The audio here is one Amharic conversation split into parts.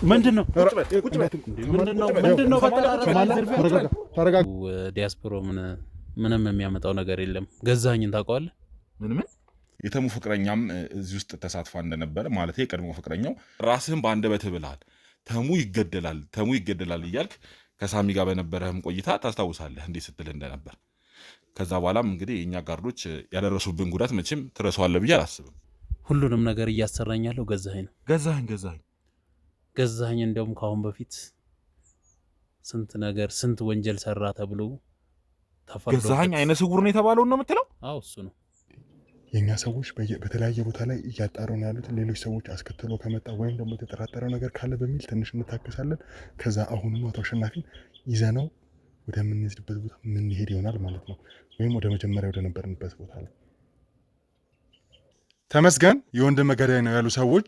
ምንድነው ዲያስፖራ ምንም የሚያመጣው ነገር የለም። ገዛኸኝን ታውቀዋለህ? ምን የተሙ ፍቅረኛም እዚህ ውስጥ ተሳትፋ እንደነበረ ማለት የቀድሞ ፍቅረኛው ራስህን በአንደበትህ ብለሃል። ተሙ ይገደላል እያልክ ከሳሚ ጋር በነበረህም ቆይታ ታስታውሳለህ እንዴት ስትል እንደነበር። ከዛ በኋላም እንግዲህ የእኛ ጋርዶች ያደረሱብን ጉዳት መቼም ትረሳዋለህ ብዬ አላስብም። ሁሉንም ነገር እያሰራኝ ያለው ገዛኸኝ ነው። ገዛኸኝ እንደውም ከአሁን በፊት ስንት ወንጀል ሰራ ተብሎ ተፈርዶ ገዛኸኝ አይነ ስውር ነው የተባለው ነው የምትለው? አዎ እሱ ነው። የኛ ሰዎች በተለያየ ቦታ ላይ እያጣሩ ነው ያሉት። ሌሎች ሰዎች አስከትሎ ከመጣ ወይም ደግሞ የተጠራጠረው ነገር ካለ በሚል ትንሽ እንታከሳለን። ከዛ አሁንም አቶ አሸናፊን ይዘነው ወደምንሄድበት ቦታ የምንሄድ ይሆናል ማለት ነው። ወይም ወደ መጀመሪያ ወደ ነበርንበት ቦታ ላይ ተመስገን የወንድም ገዳይ ነው ያሉ ሰዎች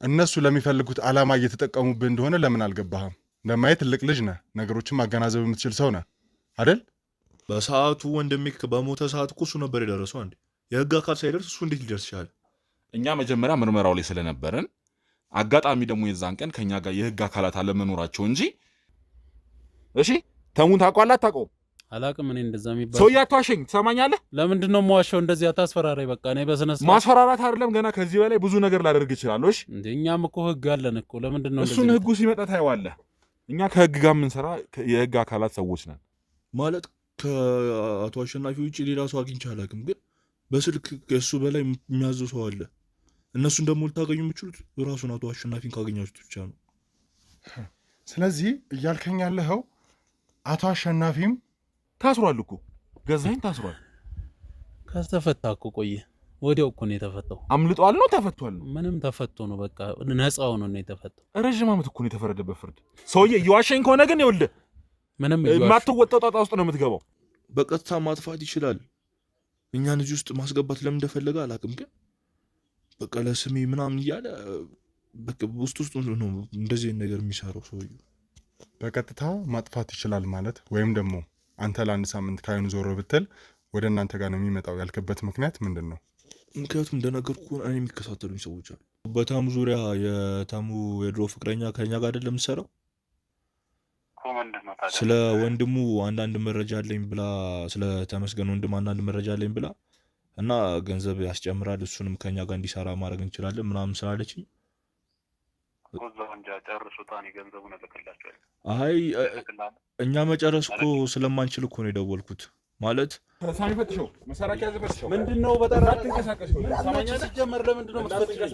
እነሱ ለሚፈልጉት ዓላማ እየተጠቀሙብህ እንደሆነ ለምን አልገባህም? እንደማየት ትልቅ ልጅ ነህ፣ ነገሮችን ማገናዘብ የምትችል ሰው ነህ አይደል? በሰዓቱ ወንድሜ በሞተ ሰዓት እኮ እሱ ነበር የደረሰው። አንዴ የህግ አካል ሳይደርስ እሱ እንዴት ሊደርስ ይችላል? እኛ መጀመሪያ ምርመራው ላይ ስለነበረን አጋጣሚ ደግሞ የዛን ቀን ከኛ ጋር የህግ አካላት አለመኖራቸው እንጂ። እሺ ተሙን ታውቀዋለህ አታውቀውም? አላቅም። እኔ እንደዛ የሚባል ሰውዬ አትዋሸኝ፣ ትሰማኛለህ? ለምንድን ነው የምዋሸው? እንደዚህ አታስፈራራኝ። በቃ እኔ በስነ ስርዓት ማስፈራራት አይደለም፣ ገና ከዚህ በላይ ብዙ ነገር ላደርግ እችላለሁ። እሺ እንዴ እኛም እኮ ህግ አለን እኮ። ለምንድን ነው እሱን ህጉ ሲመጣ ታየዋለህ። እኛ ከህግ ጋር የምንሰራ የህግ አካላት ሰዎች ነን። ማለት ከአቶ አሸናፊ ውጭ ሌላ ሰው አግኝቼ አላውቅም፣ ግን በስልክ ከእሱ በላይ የሚያዘው ሰው አለ። እነሱን ደግሞ ልታገኙ የምችሉት ራሱን አቶ አሸናፊን ካገኛችሁት ብቻ ነው። ስለዚህ እያልከኝ ያለኸው አቶ አሸናፊም ታስሯል እኮ ገዛኸኝ ታስሯል። ከተፈታ እኮ ቆየ። ወዲያው እኮ ነው የተፈታው። አምልጧል ነው ተፈቷል ነው? ምንም ተፈቶ ነው በቃ ነፃ ሆኖ ነው የተፈታው። ረዥም ዓመት እኮ ነው የተፈረደበት ፍርድ። ሰውዬ እየዋሸኝ ከሆነ ግን ይኸውልህ ምንም የማትወጣው ጣጣ ውስጥ ነው የምትገባው። በቀጥታ ማጥፋት ይችላል። እኛን እዚህ ውስጥ ማስገባት ለምን እንደፈለገ አላውቅም፣ ግን በቃ ለስሜ ምናምን እያለ በቃ ውስጥ ነው እንደዚህ ነገር የሚሰራው ሰውዬው። በቀጥታ ማጥፋት ይችላል ማለት ወይም ደግሞ አንተ ለአንድ ሳምንት ካይኑ ዞር ብትል ወደ እናንተ ጋር ነው የሚመጣው ያልክበት ምክንያት ምንድን ነው? ምክንያቱም እንደነገርኩ እኔ የሚከታተሉኝ ሰዎች አሉ። በታሙ ዙሪያ የታሙ የድሮ ፍቅረኛ ከኛ ጋር አይደለም የምትሰራው። ስለ ወንድሙ አንዳንድ መረጃ አለኝ ብላ፣ ስለ ተመስገን ወንድም አንዳንድ መረጃ አለኝ ብላ እና ገንዘብ ያስጨምራል እሱንም ከኛ ጋር እንዲሰራ ማድረግ እንችላለን ምናምን ስላለችኝ አይ እኛ መጨረስ እኮ ስለማንችል እኮ ነው የደወልኩት። ማለት ሳሚ ፈትሽው መሰራቂያ ዘፈትሽው ምንድነው? በጣም አትንቀሳቀስ ነው ሰማኛለህ? ሲጀመር ለምንድነው የምትፈትሽው?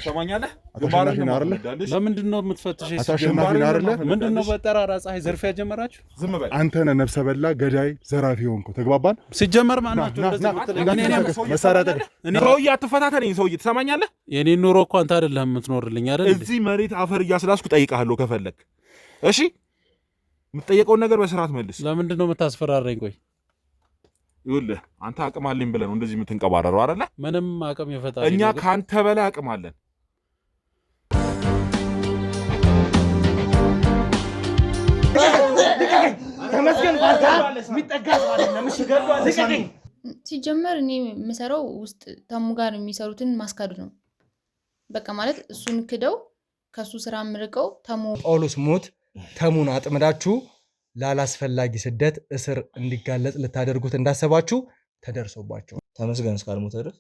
ሰማኛለህ? አሸናፊን አይደለ? ለምንድነው የምትፈትሽው? አሸናፊን አይደለ? ምንድነው በጠራራ ፀሐይ ዘርፊያ ጀመራችሁ? ዝም በል አንተ ነህ ነፍሰ በላ ገዳይ ዘራፊ ሆንኩ። ተግባባን? ሲጀመር ማናችሁ እንደዚህ መሳሪያ ጠቅ ሰውዬ አትፈታተነኝ። ሰውዬ ትሰማኛለህ? የኔን ኑሮ እኮ አንተ አይደለህም የምትኖርልኝ አይደል? እዚህ መሬት አፈር እያስላስኩ ጠይቃለሁ ከፈለክ። እሺ የምትጠየቀውን ነገር በስርዓት መልስ። ለምንድነው የምታስፈራረኝ? ቆይ ይኸውልህ አንተ አቅም አለኝ ብለህ ነው እንደዚህ የምትንቀባረረው አይደለ? ምንም አቅም የፈጣሪ እኛ ካንተ በላይ አቅም አለን። ተመስገን ባርካ የሚጠጋ ማለት ነው። ምሽገዱ ሲጀመር እኔ የምሰራው ውስጥ ተሙ ጋር የሚሰሩትን ማስካዱ ነው። በቃ ማለት እሱን ክደው ከሱ ስራ ምርቀው ተሙ ጳውሎስ ሞት ተሙን አጥምዳችሁ ላላስፈላጊ ስደት እስር እንዲጋለጥ ልታደርጉት እንዳሰባችሁ ተደርሶባችሁ ተመስገን እስካልሞተ ድረስ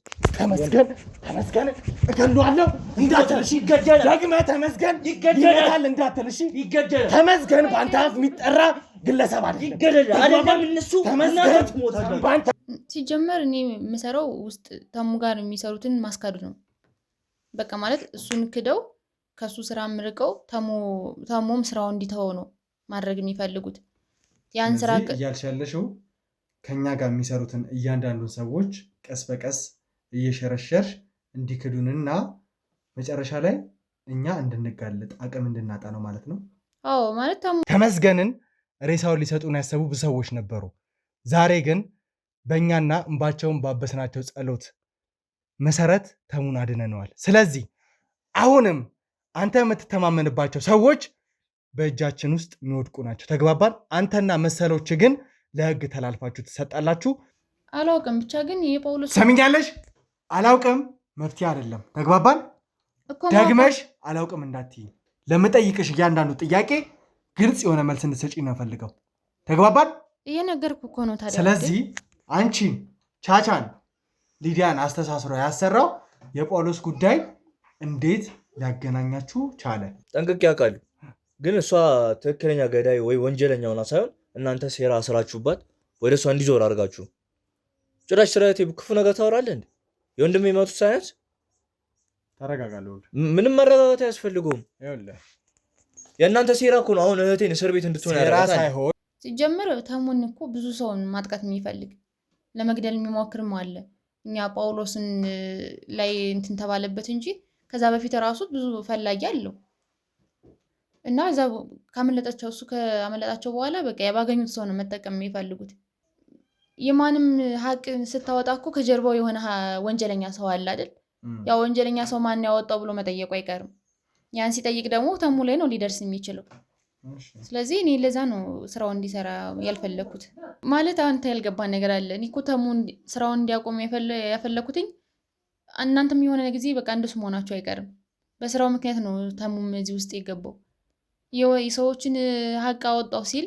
ተመስገን እገለዋለሁ እንዳትልሽ ይገደላል። ደግመህ ተመስገን ይገደላል እንዳትልሽ ይገደላል። ተመስገን በአንተ አፍ የሚጠራ ግለሰብ አይደለም። ይገደላል አይደለም እነሱ ተመስገን ሞታል። ሲጀመር እኔ የምሰራው ውስጥ ተሙ ጋር የሚሰሩትን ማስካዱ ነው። በቃ ማለት እሱን ክደው ከሱ ስራ ምርቀው ተሙም ስራው እንዲተው ነው ማድረግ የሚፈልጉት። ያን ስራ እያልሻለሽው ከኛ ጋር የሚሰሩትን እያንዳንዱን ሰዎች ቀስ በቀስ እየሸረሸርሽ እንዲክዱንና መጨረሻ ላይ እኛ እንድንጋለጥ አቅም እንድናጣ ነው ማለት ነው። አዎ ማለት ተመስገንን ሬሳውን ሊሰጡን ያሰቡ ብዙ ሰዎች ነበሩ። ዛሬ ግን በእኛና እንባቸውን ባበስናቸው ጸሎት መሰረት ተሙን አድነነዋል። ስለዚህ አሁንም አንተ የምትተማመንባቸው ሰዎች በእጃችን ውስጥ የሚወድቁ ናቸው። ተግባባን? አንተና መሰሎች ግን ለህግ ተላልፋችሁ ትሰጣላችሁ። አላውቅም ብቻ ግን የጳውሎስ ሰሚኛለሽ? አላውቅም መፍትሄ አይደለም። ተግባባን? ደግመሽ አላውቅም እንዳትዪ። ለምጠይቅሽ እያንዳንዱ ጥያቄ ግልጽ የሆነ መልስ እንድትሰጪኝ ነው ፈልገው። ተግባባን? እየነገርኩ እኮ ነው ታዲያ። ስለዚህ አንቺን ቻቻን ሊዲያን አስተሳስሮ ያሰራው የጳውሎስ ጉዳይ እንዴት ሊያገናኛችሁ ቻለ? ጠንቅቄ ያውቃሉ። ግን እሷ ትክክለኛ ገዳይ ወይ ወንጀለኛ ሆና ሳይሆን እናንተ ሴራ ስራችሁባት ወደ እሷ እንዲዞር አድርጋችሁ። ጭራሽ ስራቴ ክፉ ነገር ታወራለህ እንዴ? የወንድሜ መቱት ሳይንስ። ተረጋጋለሁ። ምንም መረጋጋት አያስፈልገውም። የእናንተ ሴራ እኮ ነው አሁን እህቴን እስር ቤት እንድትሆን ያደርጋታል። ሳይሆን ሲጀምር ተሙን እኮ ብዙ ሰውን ማጥቃት የሚፈልግ ለመግደል የሚሞክርም አለ። እኛ ጳውሎስን ላይ እንትን ተባለበት እንጂ ከዛ በፊት ራሱ ብዙ ፈላጊ አለው እና እዛ ካመለጣቸው እሱ ከአመለጣቸው በኋላ በቃ ባገኙት ሰው ነው መጠቀም የሚፈልጉት። የማንም ሀቅ ስታወጣ እኮ ከጀርባው የሆነ ወንጀለኛ ሰው አለ አይደል? ያ ወንጀለኛ ሰው ማን ያወጣው ብሎ መጠየቁ አይቀርም። ያን ሲጠይቅ ደግሞ ተሙ ላይ ነው ሊደርስ የሚችለው። ስለዚህ እኔ ለዛ ነው ስራውን እንዲሰራ ያልፈለኩት። ማለት አንተ ያልገባን ነገር አለ። እኔ እኮ ተሙ ስራውን እንዲያቆም ያፈለኩትኝ እናንተም የሆነ ጊዜ በቃ እንደሱ መሆናቸው አይቀርም። በስራው ምክንያት ነው ተሙም እዚህ ውስጥ የገባው። የሰዎችን ሀቅ አወጣው ሲል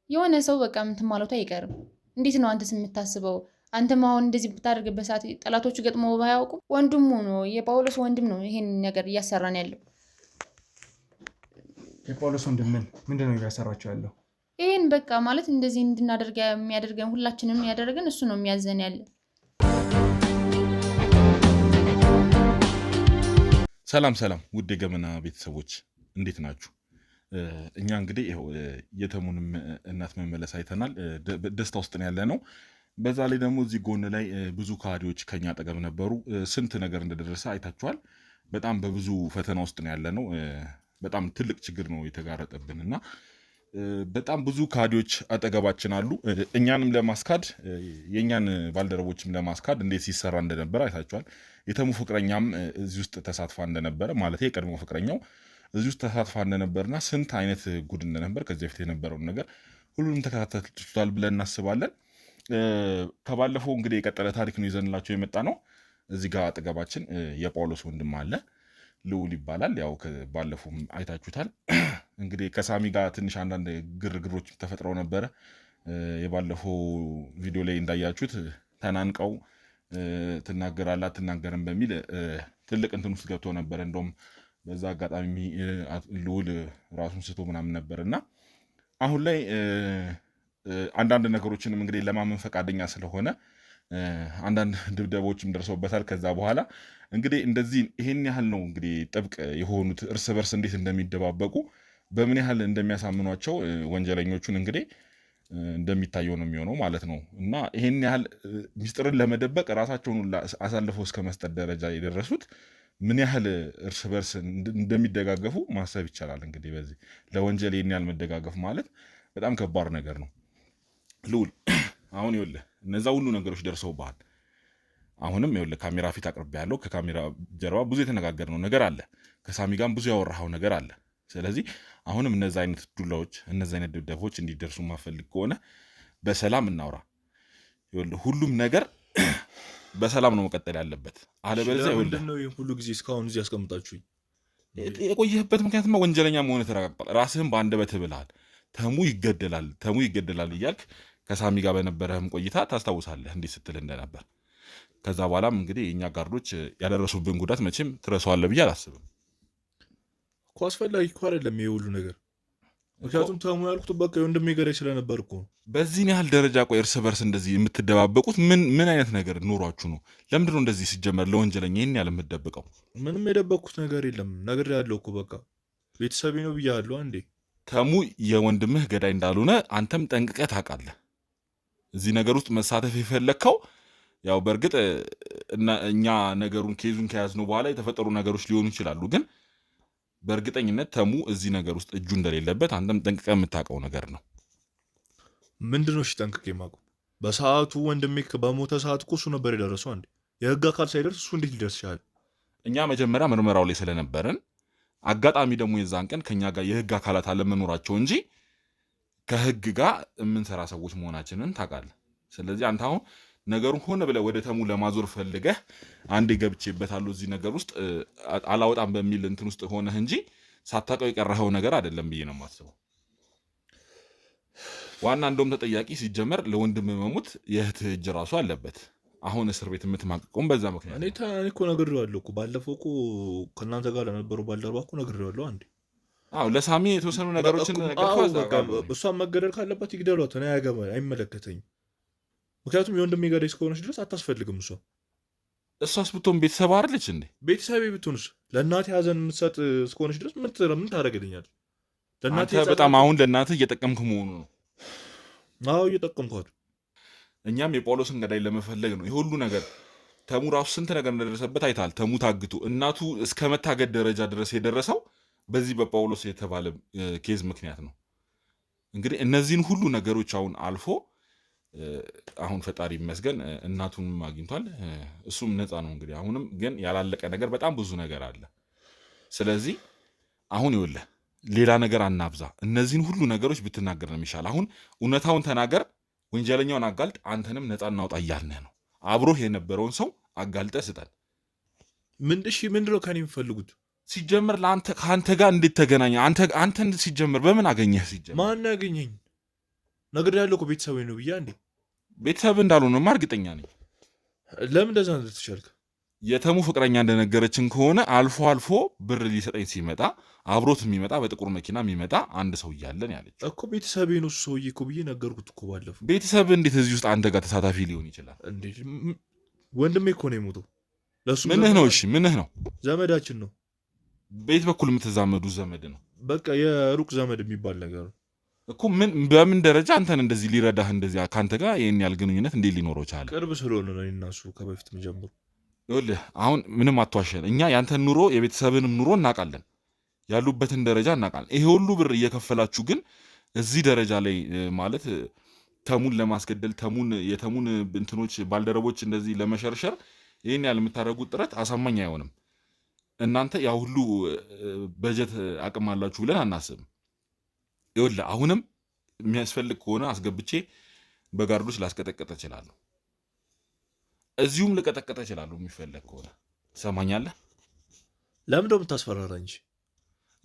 የሆነ ሰው በቃ እንትን ማለቱ አይቀርም። እንዴት ነው አንተስ የምታስበው? አንተም አሁን እንደዚህ ብታደርግበት ሰዓት ጠላቶቹ ገጥሞ ባያውቁም ወንድሙ ነው የጳውሎስ ወንድም ነው ይሄን ነገር እያሰራን ያለው። የጳውሎስ ወንድም ምንድን ነው እያሰራቸው ያለው? ይሄን በቃ ማለት እንደዚህ እንድናደርግ የሚያደርገን ሁላችንም ያደረገን እሱ ነው የሚያዘን ያለ። ሰላም ሰላም፣ ውድ የገመና ቤተሰቦች እንዴት ናችሁ? እኛ እንግዲህ የተሙንም እናት መመለስ አይተናል። ደስታ ውስጥ ነው ያለ ነው። በዛ ላይ ደግሞ እዚህ ጎን ላይ ብዙ ከሃዲዎች ከኛ አጠገብ ነበሩ። ስንት ነገር እንደደረሰ አይታችኋል። በጣም በብዙ ፈተና ውስጥ ነው ያለ ነው። በጣም ትልቅ ችግር ነው የተጋረጠብን እና በጣም ብዙ ከሃዲዎች አጠገባችን አሉ። እኛንም ለማስካድ የእኛን ባልደረቦችም ለማስካድ እንዴት ሲሰራ እንደነበረ አይታችኋል። የተሙ ፍቅረኛም እዚህ ውስጥ ተሳትፋ እንደነበረ ማለት የቀድሞ ፍቅረኛው እዚህ ውስጥ ተሳትፋ እንደነበርና ስንት አይነት ጉድ እንደነበር ከዚህ በፊት የነበረውን ነገር ሁሉንም ተከታተላችኋል ብለን እናስባለን። ከባለፈው እንግዲህ የቀጠለ ታሪክ ነው ይዘንላቸው የመጣ ነው። እዚህ ጋር አጠገባችን የጳውሎስ ወንድም አለ፣ ልዑል ይባላል። ያው ባለፈው አይታችሁታል። እንግዲህ ከሳሚ ጋር ትንሽ አንዳንድ ግርግሮች ተፈጥረው ነበረ። የባለፈው ቪዲዮ ላይ እንዳያችሁት ተናንቀው ትናገራላት ትናገርም በሚል ትልቅ እንትን ውስጥ ገብቶ ነበር። እንደውም በዛ አጋጣሚ ልዑል ራሱን ስቶ ምናምን ነበር እና አሁን ላይ አንዳንድ ነገሮችንም እንግዲህ ለማመን ፈቃደኛ ስለሆነ አንዳንድ ድብደቦችም ደርሰውበታል። ከዛ በኋላ እንግዲህ እንደዚህ ይሄን ያህል ነው እንግዲህ ጥብቅ የሆኑት እርስ በርስ እንዴት እንደሚደባበቁ በምን ያህል እንደሚያሳምኗቸው ወንጀለኞቹን እንግዲህ እንደሚታየው ነው የሚሆነው ማለት ነው። እና ይሄን ያህል ሚስጥርን ለመደበቅ ራሳቸውን አሳልፈው እስከ መስጠት ደረጃ የደረሱት ምን ያህል እርስ በርስ እንደሚደጋገፉ ማሰብ ይቻላል። እንግዲህ በዚህ ለወንጀል ይሄን ያህል መደጋገፍ ማለት በጣም ከባድ ነገር ነው። ልዑል አሁን ይኸውልህ እነዛ ሁሉ ነገሮች ደርሰውብሃል። አሁንም ይኸውልህ ካሜራ ፊት አቅርቤ ያለው ከካሜራ ጀርባ ብዙ የተነጋገርነው ነገር አለ። ከሳሚ ጋርም ብዙ ያወራኸው ነገር አለ። ስለዚህ አሁንም እነዛ አይነት ዱላዎች እነዛ አይነት ድብደቦች እንዲደርሱ ማፈልግ ከሆነ በሰላም እናውራ። ይኸውልህ ሁሉም ነገር በሰላም ነው መቀጠል ያለበት። አለበለዚያ ይኸውልህ ነው ሁሉ ጊዜ እስካሁን እዚህ ያስቀምጣችሁኝ የቆየህበት ምክንያትማ ወንጀለኛ መሆን ተረጋግጧል። ራስህም በአንደበትህ ብለሃል። ተሙ ይገደላል እያልክ ከሳሚ ጋር በነበረህም ቆይታ ታስታውሳለህ እንዴት ስትል እንደነበር። ከዛ በኋላም እንግዲህ የእኛ ጋርዶች ያደረሱብን ጉዳት መቼም ትረሳዋለህ ብዬ አላስብም እኮ። አስፈላጊ እኮ አይደለም ይሄ ሁሉ ነገር። ምክንያቱም ተሙ ያልኩት በቃ ወንድሜ ገዳይ ስለነበር እኮ። በዚህን ያህል ደረጃ ቆይ እርስ በርስ እንደዚህ የምትደባበቁት ምን አይነት ነገር ኖሯችሁ ነው? ለምንድን ነው እንደዚህ ሲጀመር ለወንጀለኛ ይህን ያህል የምትደብቀው? ምንም የደበቅኩት ነገር የለም። ነግሬሃለሁ እኮ በቃ ቤተሰቤ ነው ብያለሁ። አንዴ ተሙ የወንድምህ ገዳይ እንዳልሆነ አንተም ጠንቅቀህ ታውቃለህ። እዚህ ነገር ውስጥ መሳተፍ የፈለግከው ያው በእርግጥ እኛ ነገሩን ኬዙን ከያዝነው በኋላ የተፈጠሩ ነገሮች ሊሆኑ ይችላሉ። ግን በእርግጠኝነት ተሙ እዚህ ነገር ውስጥ እጁ እንደሌለበት አንተም ጠንቅቀህ የምታውቀው ነገር ነው። ምንድነው? እሺ ጠንቅቄ የማውቀው በሰዓቱ ወንድሜ በሞተ ሰዓት እኮ እሱ ነበር የደረሰው። አንዴ የህግ አካል ሳይደርስ እሱ እንዴት ሊደርስ ይችላል? እኛ መጀመሪያ ምርመራው ላይ ስለነበረን አጋጣሚ ደግሞ የዛን ቀን ከኛ ጋር የህግ አካላት አለመኖራቸው እንጂ ከህግ ጋር የምንሰራ ሰዎች መሆናችንን ታውቃለህ። ስለዚህ አንተ አሁን ነገሩን ሆነ ብለህ ወደ ተሙ ለማዞር ፈልገህ አንዴ ገብቼበታለሁ እዚህ ነገር ውስጥ አላወጣም በሚል እንትን ውስጥ ሆነህ እንጂ ሳታውቀው የቀረኸው ነገር አይደለም ብዬ ነው የማስበው። ዋና እንደውም ተጠያቂ ሲጀመር ለወንድም መሞት የእህትህ እጅ ራሱ አለበት። አሁን እስር ቤት የምትማቀቀውም በዛ ምክንያት እኔ እኮ ነግሬዋለሁ እኮ ባለፈው እኮ ከእናንተ ጋር ለነበረው ባልደረባ እኮ ነግሬዋለሁ አንዴ። ለሳሚ የተወሰኑ ነገሮችን እሷን መገደል ካለባት ይግደሏት፣ እኔ አይመለከተኝም። ምክንያቱም የወንድሜ ገዳይ እስከሆነች ድረስ አታስፈልግም። እሷስ ብትሆን ቤተሰብ አይደለች እንዴ? ቤተሰቤ ብትሆንስ ለእናቴ ሀዘን የምትሰጥ እስከሆነች ድረስ ምን ታደርግልኛለች? በጣም አሁን ለእናትህ እየጠቀምክ መሆኑ ነው። አዎ እየጠቀምኳት። እኛም የጳውሎስን ገዳይ ለመፈለግ ነው ይህ ሁሉ ነገር። ተሙ ራሱ ስንት ነገር እንደደረሰበት አይተሃል። ተሙ ታግቶ እናቱ እስከ መታገድ ደረጃ ድረስ የደረሰው በዚህ በጳውሎስ የተባለ ኬዝ ምክንያት ነው። እንግዲህ እነዚህን ሁሉ ነገሮች አሁን አልፎ አሁን ፈጣሪ ይመስገን እናቱንም አግኝቷል። እሱም ነፃ ነው። እንግዲህ አሁንም ግን ያላለቀ ነገር በጣም ብዙ ነገር አለ። ስለዚህ አሁን ይኸውልህ ሌላ ነገር አናብዛ። እነዚህን ሁሉ ነገሮች ብትናገር ነው የሚሻል። አሁን እውነታውን ተናገር፣ ወንጀለኛውን አጋልጥ፣ አንተንም ነፃ እናውጣ እያልንህ ነው። አብሮህ የነበረውን ሰው አጋልጠህ ስጠን። ምንድን ነው ከኔ የሚፈልጉት? ሲጀምር ከአንተ ጋር እንዴት ተገናኘ? አንተን ሲጀምር በምን አገኘህ? ሲጀምር ማን ያገኘኝ? ነግሬሃለሁ እኮ ቤተሰብ ነው ብዬ። አንዴ ቤተሰብ እንዳልሆነማ እርግጠኛ ነኝ። ለምን እንደዛ እንደተቻልክ? የተሙ ፍቅረኛ እንደነገረችን ከሆነ አልፎ አልፎ ብር ሊሰጠኝ ሲመጣ አብሮት የሚመጣ በጥቁር መኪና የሚመጣ አንድ ሰው እያለን ያለች እኮ ቤተሰብህ ነው ሰውዬ እኮ ብዬ ነገርኩት እኮ ባለፈው። ቤተሰብ እንዴት እዚህ ውስጥ አንተ ጋር ተሳታፊ ሊሆን ይችላል? ወንድሜ እኮ ነው የሞተው። ምንህ ነው? እሺ ምንህ ነው? ዘመዳችን ነው። በየት በኩል የምትዛመዱ ዘመድ ነው? በቃ የሩቅ ዘመድ የሚባል ነገር እኮ። በምን ደረጃ አንተን እንደዚህ ሊረዳህ እንደዚህ ከአንተ ጋር ይህን ያህል ግንኙነት እንዴት ሊኖረው ቻለ? ቅርብ ስለሆነ ነው እና እሱ ከበፊት ጀምሮ። ይኸውልህ አሁን ምንም አትዋሸን። እኛ ያንተን ኑሮ የቤተሰብንም ኑሮ እናውቃለን፣ ያሉበትን ደረጃ እናውቃለን። ይሄ ሁሉ ብር እየከፈላችሁ ግን እዚህ ደረጃ ላይ ማለት ተሙን ለማስገደል የተሙን እንትኖች ባልደረቦች እንደዚህ ለመሸርሸር ይህን ያህል የምታደርጉት ጥረት አሳማኝ አይሆንም። እናንተ ያ ሁሉ በጀት አቅም አላችሁ ብለን አናስብም። ይኸውልህ አሁንም የሚያስፈልግ ከሆነ አስገብቼ በጋርዶች ላስቀጠቀጠ እችላለሁ፣ እዚሁም ልቀጠቀጠ እችላለሁ የሚፈለግ ከሆነ። ትሰማኛለህ? ለምን ደው የምታስፈራራ እንጂ?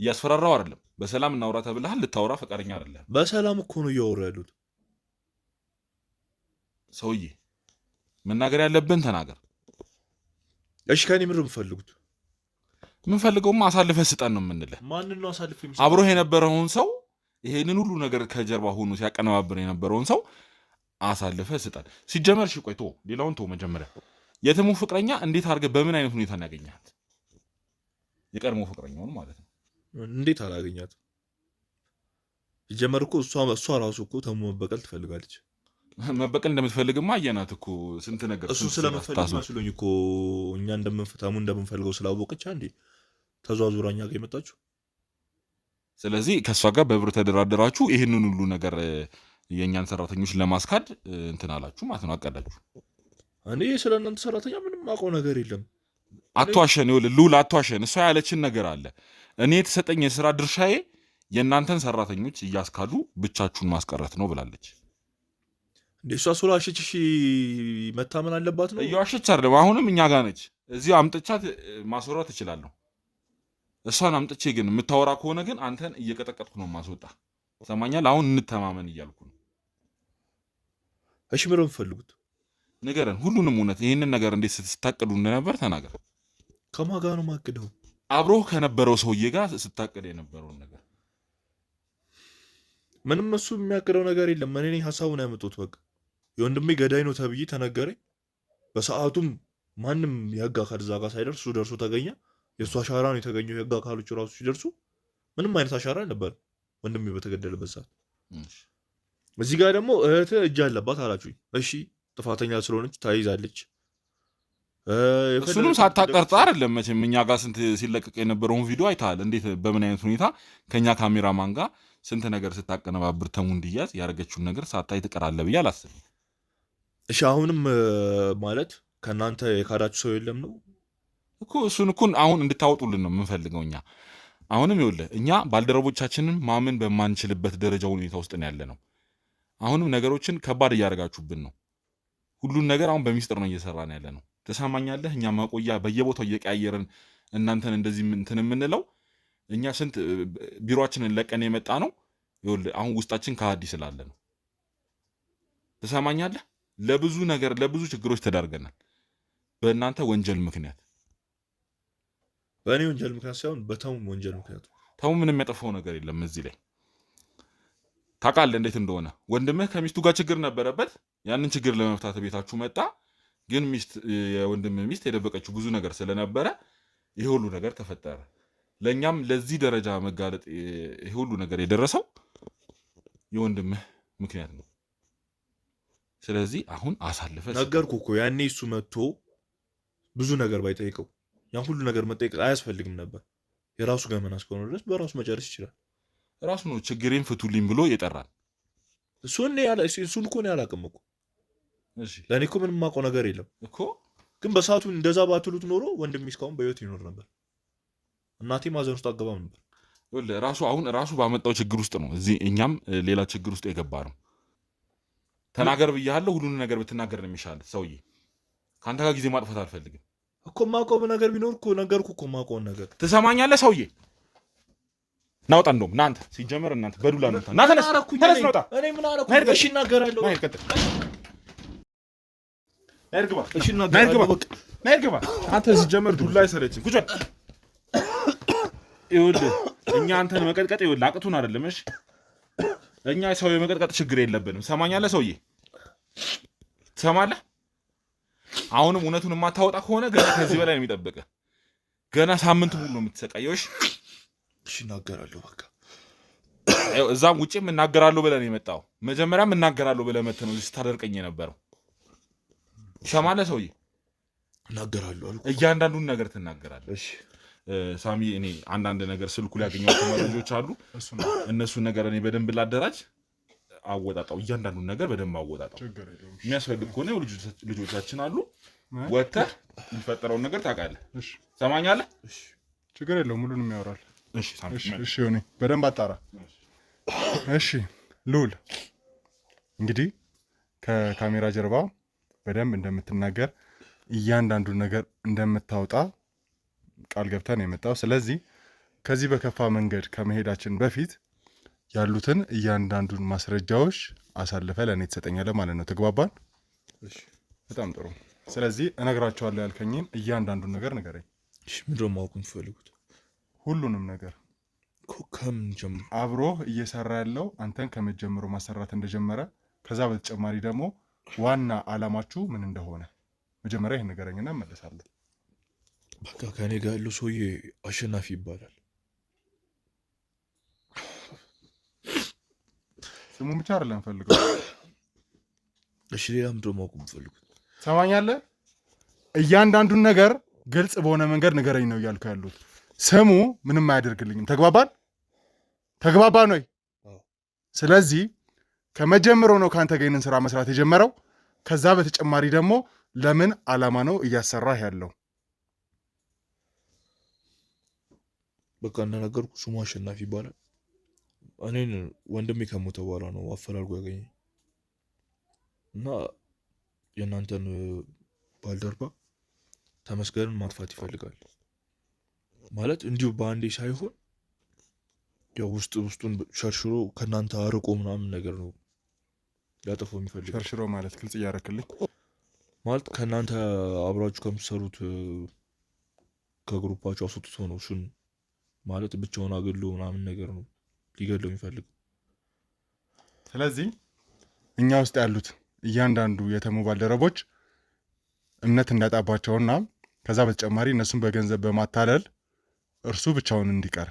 እያስፈራራው አይደለም። በሰላም እናውራ ተብለሃል፣ ልታወራ ፈቃደኛ አይደለም። በሰላም እኮ ነው እያወሩ ያሉት። ሰውዬ መናገር ያለብን ተናገር። እሺ ከኔ ምንድን ነው የምፈልጉት? የምንፈልገውማ አሳልፈህ ስጠን ነው የምንልህ። ማንን ነው አሳልፈህ? አብሮህ የነበረውን ሰው ይሄንን ሁሉ ነገር ከጀርባ ሆኖ ሲያቀነባብር የነበረውን ሰው አሳልፈህ ስጠን። ሲጀመር እሺ ቆይ ሌላውን መጀመሪያ የተሙ ፍቅረኛ እንዴት አድርገህ በምን አይነት ሁኔታ ነው ያገኛት? የቀድሞ ፍቅረኛውን ማለት ነው። እንዴት አላገኛት? ሲጀመር እኮ እሷ ራሱ እኮ ተሙ መበቀል ትፈልጋለች። መበቀል እንደምትፈልግማ አየናት እኮ ስንት ነገር። እሱ ስለምትፈልግ መስሎኝ እኮ እኛ ተሙ እንደምንፈልገው ስላወቀች አንዴ ተዟዙራኛ ጋር የመጣችሁ። ስለዚህ ከእሷ ጋር በብር ተደራደራችሁ ይህንን ሁሉ ነገር የእኛን ሰራተኞች ለማስካድ እንትን አላችሁ ማለት ነው፣ አቀዳችሁ። እኔ ስለ እናንተ ሰራተኛ ምንም አውቀው ነገር የለም። አትዋሸን፣ ልውል አትዋሸን። እሷ ያለችን ነገር አለ። እኔ የተሰጠኝ የስራ ድርሻዬ የእናንተን ሰራተኞች እያስካዱ ብቻችሁን ማስቀረት ነው ብላለች። እንደ እሷ ስላዋሸች እሺ መታመን አለባት ነው? እየዋሸች አይደለም፣ አሁንም እኛ ጋር ነች። እዚሁ አምጥቻት ማስወራት እችላለሁ። እሷን አምጥቼ ግን የምታወራ ከሆነ ግን አንተን እየቀጠቀጥኩ ነው ማስወጣ። ሰማኛል? አሁን እንተማመን እያልኩ ነው። እሺ ምንድን ነው የምትፈልጉት? ንገረን ሁሉንም እውነት። ይህንን ነገር እንዴት ስታቅዱ እንደነበር ተናገር። ከማን ጋር ነው ማቅደው? አብሮህ ከነበረው ሰውዬ ጋር ስታቅድ የነበረውን ነገር። ምንም እሱ የሚያቅደው ነገር የለም። እኔ ሀሳቡን ያመጡት በቃ የወንድሜ ገዳይ ነው ተብዬ ተነገረኝ። በሰዓቱም ማንም የህግ አካል እዛ ጋር ሳይደርስ እሱ ደርሶ ተገኘ። የእሱ አሻራ ነው የተገኘው። የህግ አካሎቹ ራሱ ሲደርሱ ምንም አይነት አሻራ ነበር ወንድሜ በተገደለበት ሰዓት። እዚህ ጋር ደግሞ እህት እጅ አለባት አላችሁኝ። እሺ ጥፋተኛ ስለሆነች ታይዛለች። እሱንም ሳታቀርጻ አይደለም መቼም እኛ ጋር ስንት ሲለቀቅ የነበረውን ቪዲዮ አይተሃል። እንዴት በምን አይነት ሁኔታ ከኛ ካሜራማን ጋር ስንት ነገር ስታቀነባብር ተሙ እንዲያዝ ያደረገችውን ነገር ሳታይ ትቀራለህ ብዬ አላስብም። እሺ አሁንም ማለት ከእናንተ የካዳችሁ ሰው የለም ነው እኮ። እሱን እኮ አሁን እንድታወጡልን ነው የምንፈልገው እኛ። አሁንም ይኸውልህ እኛ ባልደረቦቻችንን ማመን በማንችልበት ደረጃ ሁኔታ ውስጥ ነው ያለ ነው። አሁንም ነገሮችን ከባድ እያደረጋችሁብን ነው። ሁሉን ነገር አሁን በሚስጥር ነው እየሰራን ያለ ነው። ተሰማኛለህ? እኛ ማቆያ በየቦታው እየቀያየርን እናንተን እንደዚህ እንትን የምንለው እኛ ስንት ቢሮአችንን ለቀን የመጣ ነው። አሁን ውስጣችን ከሃዲ ስላለ ነው። ተሰማኛለህ? ለብዙ ነገር ለብዙ ችግሮች ተዳርገናል በእናንተ ወንጀል ምክንያት። በእኔ ወንጀል ምክንያት ሳይሆን በተሙ ወንጀል ምክንያት። ተሙ ምንም ያጠፋው ነገር የለም እዚህ ላይ ታውቃለህ እንዴት እንደሆነ። ወንድምህ ከሚስቱ ጋር ችግር ነበረበት። ያንን ችግር ለመፍታት ቤታችሁ መጣ። ግን የወንድምህ ሚስት የደበቀችው ብዙ ነገር ስለነበረ ይሄ ሁሉ ነገር ተፈጠረ። ለእኛም ለዚህ ደረጃ መጋለጥ ይሄ ሁሉ ነገር የደረሰው የወንድምህ ምክንያት ነው። ስለዚህ አሁን አሳልፈ ነገርኩህ እኮ ያኔ እሱ መጥቶ ብዙ ነገር ባይጠይቀው ያን ሁሉ ነገር መጠየቅ አያስፈልግም ነበር። የራሱ ገመና እስከሆነ ድረስ በራሱ መጨረስ ይችላል። ራሱ ነው ችግሬን ፍቱልኝ ብሎ የጠራል። እሱን እኮ እኔ አላውቅም እኮ። እሺ ለእኔ እኮ ምንም የማውቀው ነገር የለም እኮ። ግን በሰዓቱ እንደዛ ባትሉት ኖሮ ወንድሜ እስካሁን በህይወት ይኖር ነበር። እናቴ ማዘን ውስጥ አገባም ነበር። ራሱ ባመጣው ችግር ውስጥ ነው እዚህ እኛም ሌላ ችግር ውስጥ የገባ ነው። ተናገር ብያለሁ። ሁሉንም ነገር ብትናገር ነው የሚሻለው። ሰውዬ ከአንተ ጋር ጊዜ ማጥፋት አልፈልግም እኮ። የማውቀው ነገር ቢኖር እኮ ነገርኩህ እኮ የማውቀውን ነገር። ትሰማኛለህ ሰውዬ? ናውጣ። እንደውም እናንተ ሲጀመር እናንተ በዱላ ነው እና ተነስ ናውጣ። እኔ ምን አደረኩ? እሺ እናገራለሁ። ናይርግባ አንተ ሲጀመር ዱላ አይሰለችም። ቁጭ በል። ይኸውልህ እኛ አንተን መቀጥቀጥ ይኸውልህ አቅቱን አይደለም። እሺ እኛ ሰው የመቀጥቀጥ ችግር የለብንም። ሰማኛለህ ሰውዬ? ትሰማለህ? አሁንም እውነቱን የማታወጣ ከሆነ ገና ከዚህ በላይ ነው የሚጠብቅህ። ገና ሳምንት ሙሉ ነው የምትሰቃየው። እሺ እናገራለሁ። በቃ እዛም ውጭም እናገራለሁ ብለህ ነው የመጣው። መጀመሪያም እናገራለሁ ብለህ መተህ ነው ስታደርቀኝ የነበረው። ትሰማለህ ሰውዬ? እናገራለሁ አልኩ። እያንዳንዱን ነገር ትናገራለህ። እሺ ሳሚ፣ እኔ አንዳንድ ነገር ስልኩ ላይ ያገኘኋቸው መረጃዎች አሉ። እነሱን ነገር እኔ በደንብ ላደራጅ፣ አወጣጣው፣ እያንዳንዱን ነገር በደንብ አወጣጣው። የሚያስፈልግ ከሆነ ልጆቻችን አሉ፣ ወጥተህ የሚፈጠረውን ነገር ታውቃለህ። ሰማኛለህ? ችግር የለውም፣ ሁሉንም ያወራል። እሺ ሆኔ በደንብ አጣራ። እሺ ልዑል፣ እንግዲህ ከካሜራ ጀርባ በደንብ እንደምትናገር እያንዳንዱን ነገር እንደምታወጣ ቃል ገብተን የመጣው። ስለዚህ ከዚህ በከፋ መንገድ ከመሄዳችን በፊት ያሉትን እያንዳንዱን ማስረጃዎች አሳልፈ ለእኔ ትሰጠኛለህ ማለት ነው። ተግባባን? በጣም ጥሩ። ስለዚህ እነግራቸዋለሁ ያልከኝን እያንዳንዱን ነገር ንገረኝ። ምንድን ነው ማወቅ የምትፈልጉት? ሁሉንም ነገር ከምን ጀምሮ አብሮህ እየሰራ ያለው አንተን ከመጀመሩ ማሰራት እንደጀመረ፣ ከዛ በተጨማሪ ደግሞ ዋና አላማችሁ ምን እንደሆነ መጀመሪያ ይህን ንገረኝና እመለሳለሁ። በቃ ከኔ ጋር ያለው ሰውዬ አሸናፊ ይባላል። ስሙን ብቻ አይደለም ፈልገው። እሺ ሌላ ምንድን ነው ማወቅ የምትፈልጉት? ሰማኛለህ? እያንዳንዱን ነገር ግልጽ በሆነ መንገድ ንገረኝ ነው እያልኩ ያሉት። ስሙ ምንም አያደርግልኝም። ተግባባን ወይ? ስለዚህ ከመጀመሩ ነው ከአንተ ጋር ይህንን ስራ መስራት የጀመረው። ከዛ በተጨማሪ ደግሞ ለምን አላማ ነው እያሰራህ ያለው? በቃ እንደነገርኩ ስሙ አሸናፊ ይባላል። እኔን ወንድሜ ከሞተ በኋላ ነው አፈላልጎ ያገኘኝ እና የእናንተን ባልደርባ ተመስገንን ማጥፋት ይፈልጋል። ማለት እንዲሁ በአንዴ ሳይሆን ያው ውስጡን ሸርሽሮ ከእናንተ አርቆ ምናምን ነገር ነው ሊያጠፋው የሚፈልግ። ሸርሽሮ ማለት ግልጽ እያደረክልኝ ማለት ከእናንተ አብራችሁ ከምትሰሩት ከግሩፓችሁ አስወጥቶ ነው እሱን ማለት ብቻውን አገሎ ምናምን ነገር ነው ሊገለው የሚፈልግ። ስለዚህ እኛ ውስጥ ያሉት እያንዳንዱ የተሙ ባልደረቦች እምነት እንዳጣባቸውና ከዛ በተጨማሪ እነሱን በገንዘብ በማታለል እርሱ ብቻውን እንዲቀር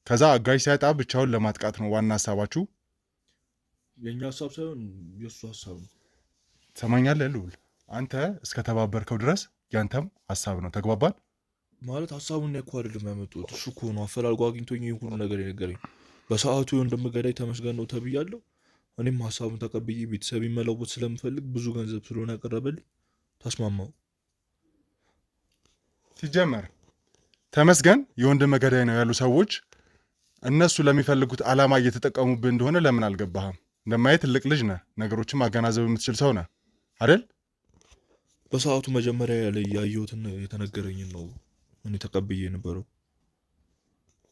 ከዛ አጋዥ ሲያጣ ብቻውን ለማጥቃት ነው ዋና ሀሳባችሁ። የእኛ ሀሳብ ሳይሆን የእሱ ሀሳብ ነው። ትሰማኛለህ ልዑል? አንተ እስከተባበርከው ድረስ ያንተም ሀሳብ ነው። ተግባባን? ማለት ሀሳቡን እኮ አይደለም ያመጡት፣ እሱ እኮ ነው አፈላልጎ አግኝቶኝ ይህ ሁሉ ነገር የነገረኝ። በሰዓቱ የወንድም ገዳይ ተመስገን ነው ተብያለሁ። እኔም ሀሳቡን ተቀብዬ ቤተሰብ መለወጥ ስለምፈልግ ብዙ ገንዘብ ስለሆነ ያቀረበልኝ ተስማማው። ሲጀመር ተመስገን የወንድም ገዳይ ነው ያሉ ሰዎች እነሱ ለሚፈልጉት ዓላማ እየተጠቀሙብህ እንደሆነ ለምን አልገባህም? እንደማየት ትልቅ ልጅ ነህ፣ ነገሮችን ማገናዘብ የምትችል ሰው ነህ አይደል? በሰዓቱ መጀመሪያ ላይ ያየሁትን የተነገረኝን ነው እኔ ተቀብዬ የነበረው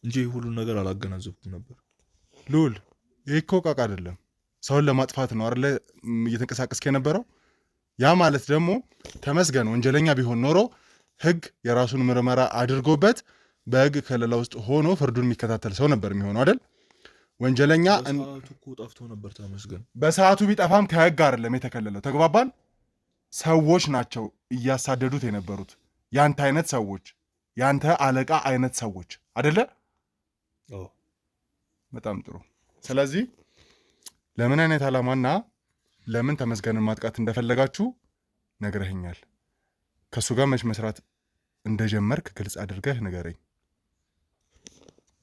እንጂ ሁሉን ነገር አላገናዘብኩም ነበር። ልዑል ይህ እኮ ቃቅ አይደለም፣ ሰውን ለማጥፋት ነው አይደለ እየተንቀሳቀስክ የነበረው። ያ ማለት ደግሞ ተመስገን ወንጀለኛ ቢሆን ኖሮ ህግ የራሱን ምርመራ አድርጎበት በህግ ከለላ ውስጥ ሆኖ ፍርዱን የሚከታተል ሰው ነበር የሚሆነው አይደል? ወንጀለኛ በሰዓቱ እኮ ጠፍቶ ነበር ተመስገን። በሰዓቱ ቢጠፋም ከህግ አይደለም የተከለለው። ተግባባን? ሰዎች ናቸው እያሳደዱት የነበሩት፣ ያንተ አይነት ሰዎች፣ ያንተ አለቃ አይነት ሰዎች አይደለ? በጣም ጥሩ። ስለዚህ ለምን አይነት ዓላማና ለምን ተመስገንን ማጥቃት እንደፈለጋችሁ ነግረህኛል። ከእሱ ጋር መች መስራት እንደጀመርክ ግልጽ አድርገህ ንገረኝ።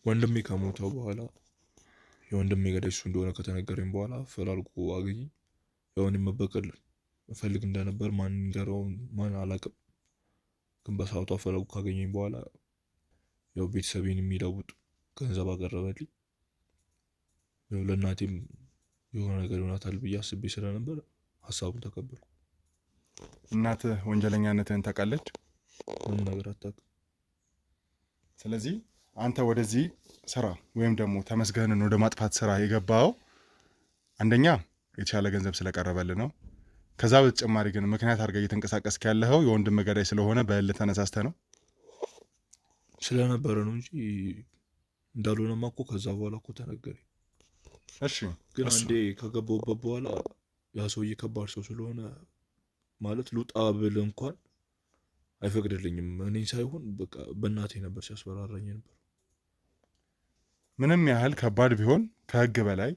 ወንድሜ ከሞተ በኋላ የወንድሜ ገዳይ እሱ እንደሆነ ከተነገረኝ በኋላ ፈላልጎ አገኘ። ያውን መበቀል እፈልግ እንደነበር ማን ንገረው ማን አላቅም፣ ግን በሰዓቱ ፈላልጎ ካገኘኝ በኋላ ያው ቤተሰቤን የሚለውጥ ገንዘብ አቀረበልኝ። ያው ለእናቴም የሆነ ነገር ይሆናታል ብዬ አስቤ ስለነበር ሀሳቡን ተቀበልኩ። እናትህ ወንጀለኛነትህን ታውቃለች? ምንም ነገር አታውቅም። ስለዚህ አንተ ወደዚህ ስራ ወይም ደግሞ ተመስገንን ወደ ማጥፋት ስራ የገባው አንደኛ የተሻለ ገንዘብ ስለቀረበልህ ነው። ከዛ በተጨማሪ ግን ምክንያት አድርገህ እየተንቀሳቀስክ ያለኸው የወንድም ገዳይ ስለሆነ በእልህ ተነሳስተህ ነው ስለነበረ ነው እንጂ እንዳልሆነማ እኮ ከዛ በኋላ እኮ ተነገረኝ። እሺ ግን አንዴ ከገባሁበት በኋላ ያ ሰውዬ ከባድ ሰው ስለሆነ ማለት ልውጣ ብል እንኳን አይፈቅድልኝም። እኔ ሳይሆን በቃ በእናቴ ነበር ሲያስፈራራኝ ነበር። ምንም ያህል ከባድ ቢሆን ከህግ በላይ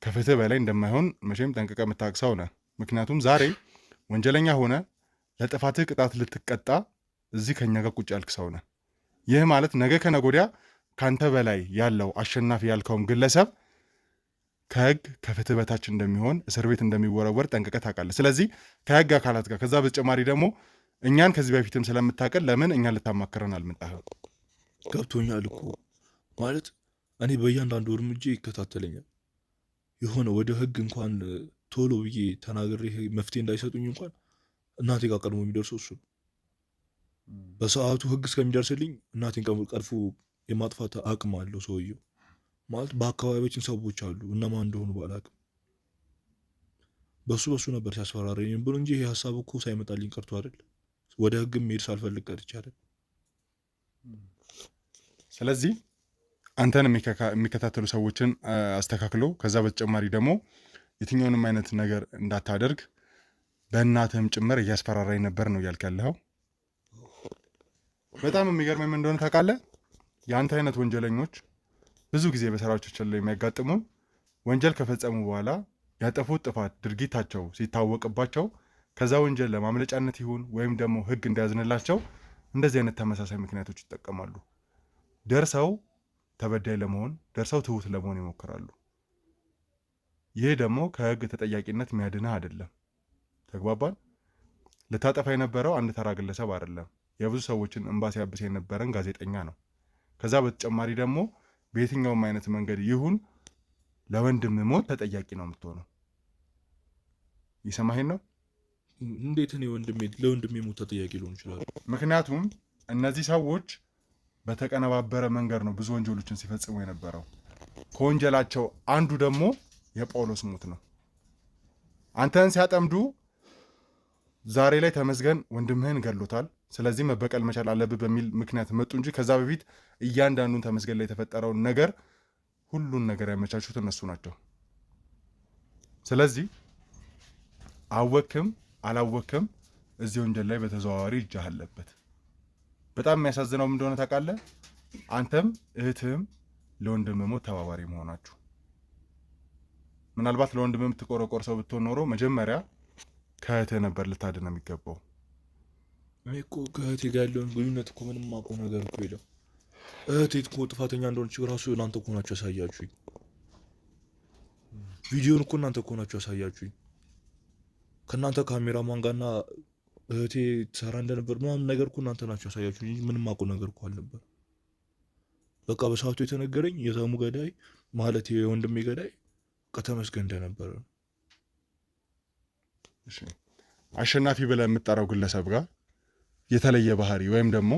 ከፍትህ በላይ እንደማይሆን መቼም ጠንቅቀህ የምታውቅ ሰው ነህ። ምክንያቱም ዛሬ ወንጀለኛ ሆነ ለጥፋትህ ቅጣት ልትቀጣ እዚህ ከኛ ጋር ቁጭ ያልክ ሰው ነህ። ይህ ማለት ነገ ከነገ ወዲያ ካንተ በላይ ያለው አሸናፊ ያልከውም ግለሰብ ከህግ ከፍትህ በታች እንደሚሆን እስር ቤት እንደሚወረወር ጠንቅቀህ ታውቃለህ። ስለዚህ ከህግ አካላት ጋር ከዛ በተጨማሪ ደግሞ እኛን ከዚህ በፊትም ስለምታውቀን ለምን እኛን ልታማክረን አልመጣህም? ገብቶኛል እኮ ማለት እኔ በእያንዳንዱ እርምጃ ይከታተለኛል። የሆነ ወደ ህግ እንኳን ቶሎ ብዬ ተናግሬ መፍትሄ እንዳይሰጡኝ እንኳን እናቴ ጋር ቀድሞ የሚደርሰው እሱ ነው። በሰዓቱ ህግ እስከሚደርስልኝ እናቴን ቀድፎ የማጥፋት አቅም አለው ሰውየው። ማለት በአካባቢያችን ሰዎች አሉ፣ እነማን እንደሆኑ ባላቅም በሱ ነበር ሲያስፈራረኝ ብሎ እንጂ ይሄ ሀሳብ እኮ ሳይመጣልኝ ቀርቶ አይደል፣ ወደ ህግም መሄድ ሳልፈልግ ቀርቼ አይደል። ስለዚህ አንተን የሚከታተሉ ሰዎችን አስተካክሎ ከዛ በተጨማሪ ደግሞ የትኛውንም አይነት ነገር እንዳታደርግ በእናትህም ጭምር እያስፈራራኝ ነበር ነው እያልክ ያለኸው። በጣም የሚገርመኝ እንደሆነ ታውቃለህ፣ የአንተ አይነት ወንጀለኞች ብዙ ጊዜ በሰራዎቻችን ላይ የሚያጋጥሙን ወንጀል ከፈጸሙ በኋላ ያጠፉት ጥፋት ድርጊታቸው ሲታወቅባቸው ከዛ ወንጀል ለማምለጫነት ይሁን ወይም ደግሞ ህግ እንዲያዝንላቸው እንደዚህ አይነት ተመሳሳይ ምክንያቶች ይጠቀማሉ። ደርሰው ተበዳይ ለመሆን ደርሰው ትሁት ለመሆን ይሞክራሉ። ይህ ደግሞ ከህግ ተጠያቂነት የሚያድንህ አይደለም። ተግባባን? ልታጠፋ የነበረው አንድ ተራ ግለሰብ አይደለም፣ የብዙ ሰዎችን እንባ ሲያብስ የነበረን ጋዜጠኛ ነው። ከዛ በተጨማሪ ደግሞ በየትኛውም አይነት መንገድ ይሁን ለወንድም ሞት ተጠያቂ ነው የምትሆነው። ይሰማኸኝ ነው? እንዴት እኔ ለወንድሜ ሞት ተጠያቂ ሊሆን ይችላል? ምክንያቱም እነዚህ ሰዎች በተቀነባበረ መንገድ ነው ብዙ ወንጀሎችን ሲፈጽሙ የነበረው። ከወንጀላቸው አንዱ ደግሞ የጳውሎስ ሞት ነው። አንተን ሲያጠምዱ ዛሬ ላይ ተመስገን ወንድምህን ገሎታል፣ ስለዚህ መበቀል መቻል አለብህ በሚል ምክንያት መጡ እንጂ ከዛ በፊት እያንዳንዱን ተመስገን ላይ የተፈጠረውን ነገር ሁሉን ነገር ያመቻቹት እነሱ ናቸው። ስለዚህ አወክም አላወክም እዚህ ወንጀል ላይ በተዘዋዋሪ እጅህ አለበት። በጣም የሚያሳዝነው እንደሆነ ታውቃለህ፣ አንተም እህትህም ለወንድም ሞት ተባባሪ መሆናችሁ። ምናልባት ለወንድም የምትቆረቆር ሰው ብትሆን ኖሮ መጀመሪያ ከእህትህ ነበር ልታድነው የሚገባው። እኔ እኮ ከእህቴ ጋር ያለውን ግንኙነት እኮ ምንም የማውቀው ነገር እኮ የለም። እህቴ እኮ ጥፋተኛ እንደሆነች ራሱ እናንተ እኮ ናችሁ ያሳያችሁኝ። ቪዲዮን እኮ እናንተ እኮ ናችሁ ያሳያችሁኝ። ከእናንተ ካሜራማን ጋርና እህቴ ትሰራ እንደነበር ምናምን ነገር እኮ እናንተ ናችሁ ያሳያችሁኝ እንጂ ምንም የማውቀው ነገር እኮ አልነበር። በቃ በሰዓቱ የተነገረኝ የተሙ ገዳይ ማለት የወንድሜ ገዳይ ተመስገን እንደነበረ ነው። እሺ አሸናፊ ብለህ የምትጠራው ግለሰብ ጋር የተለየ ባህሪ ወይም ደግሞ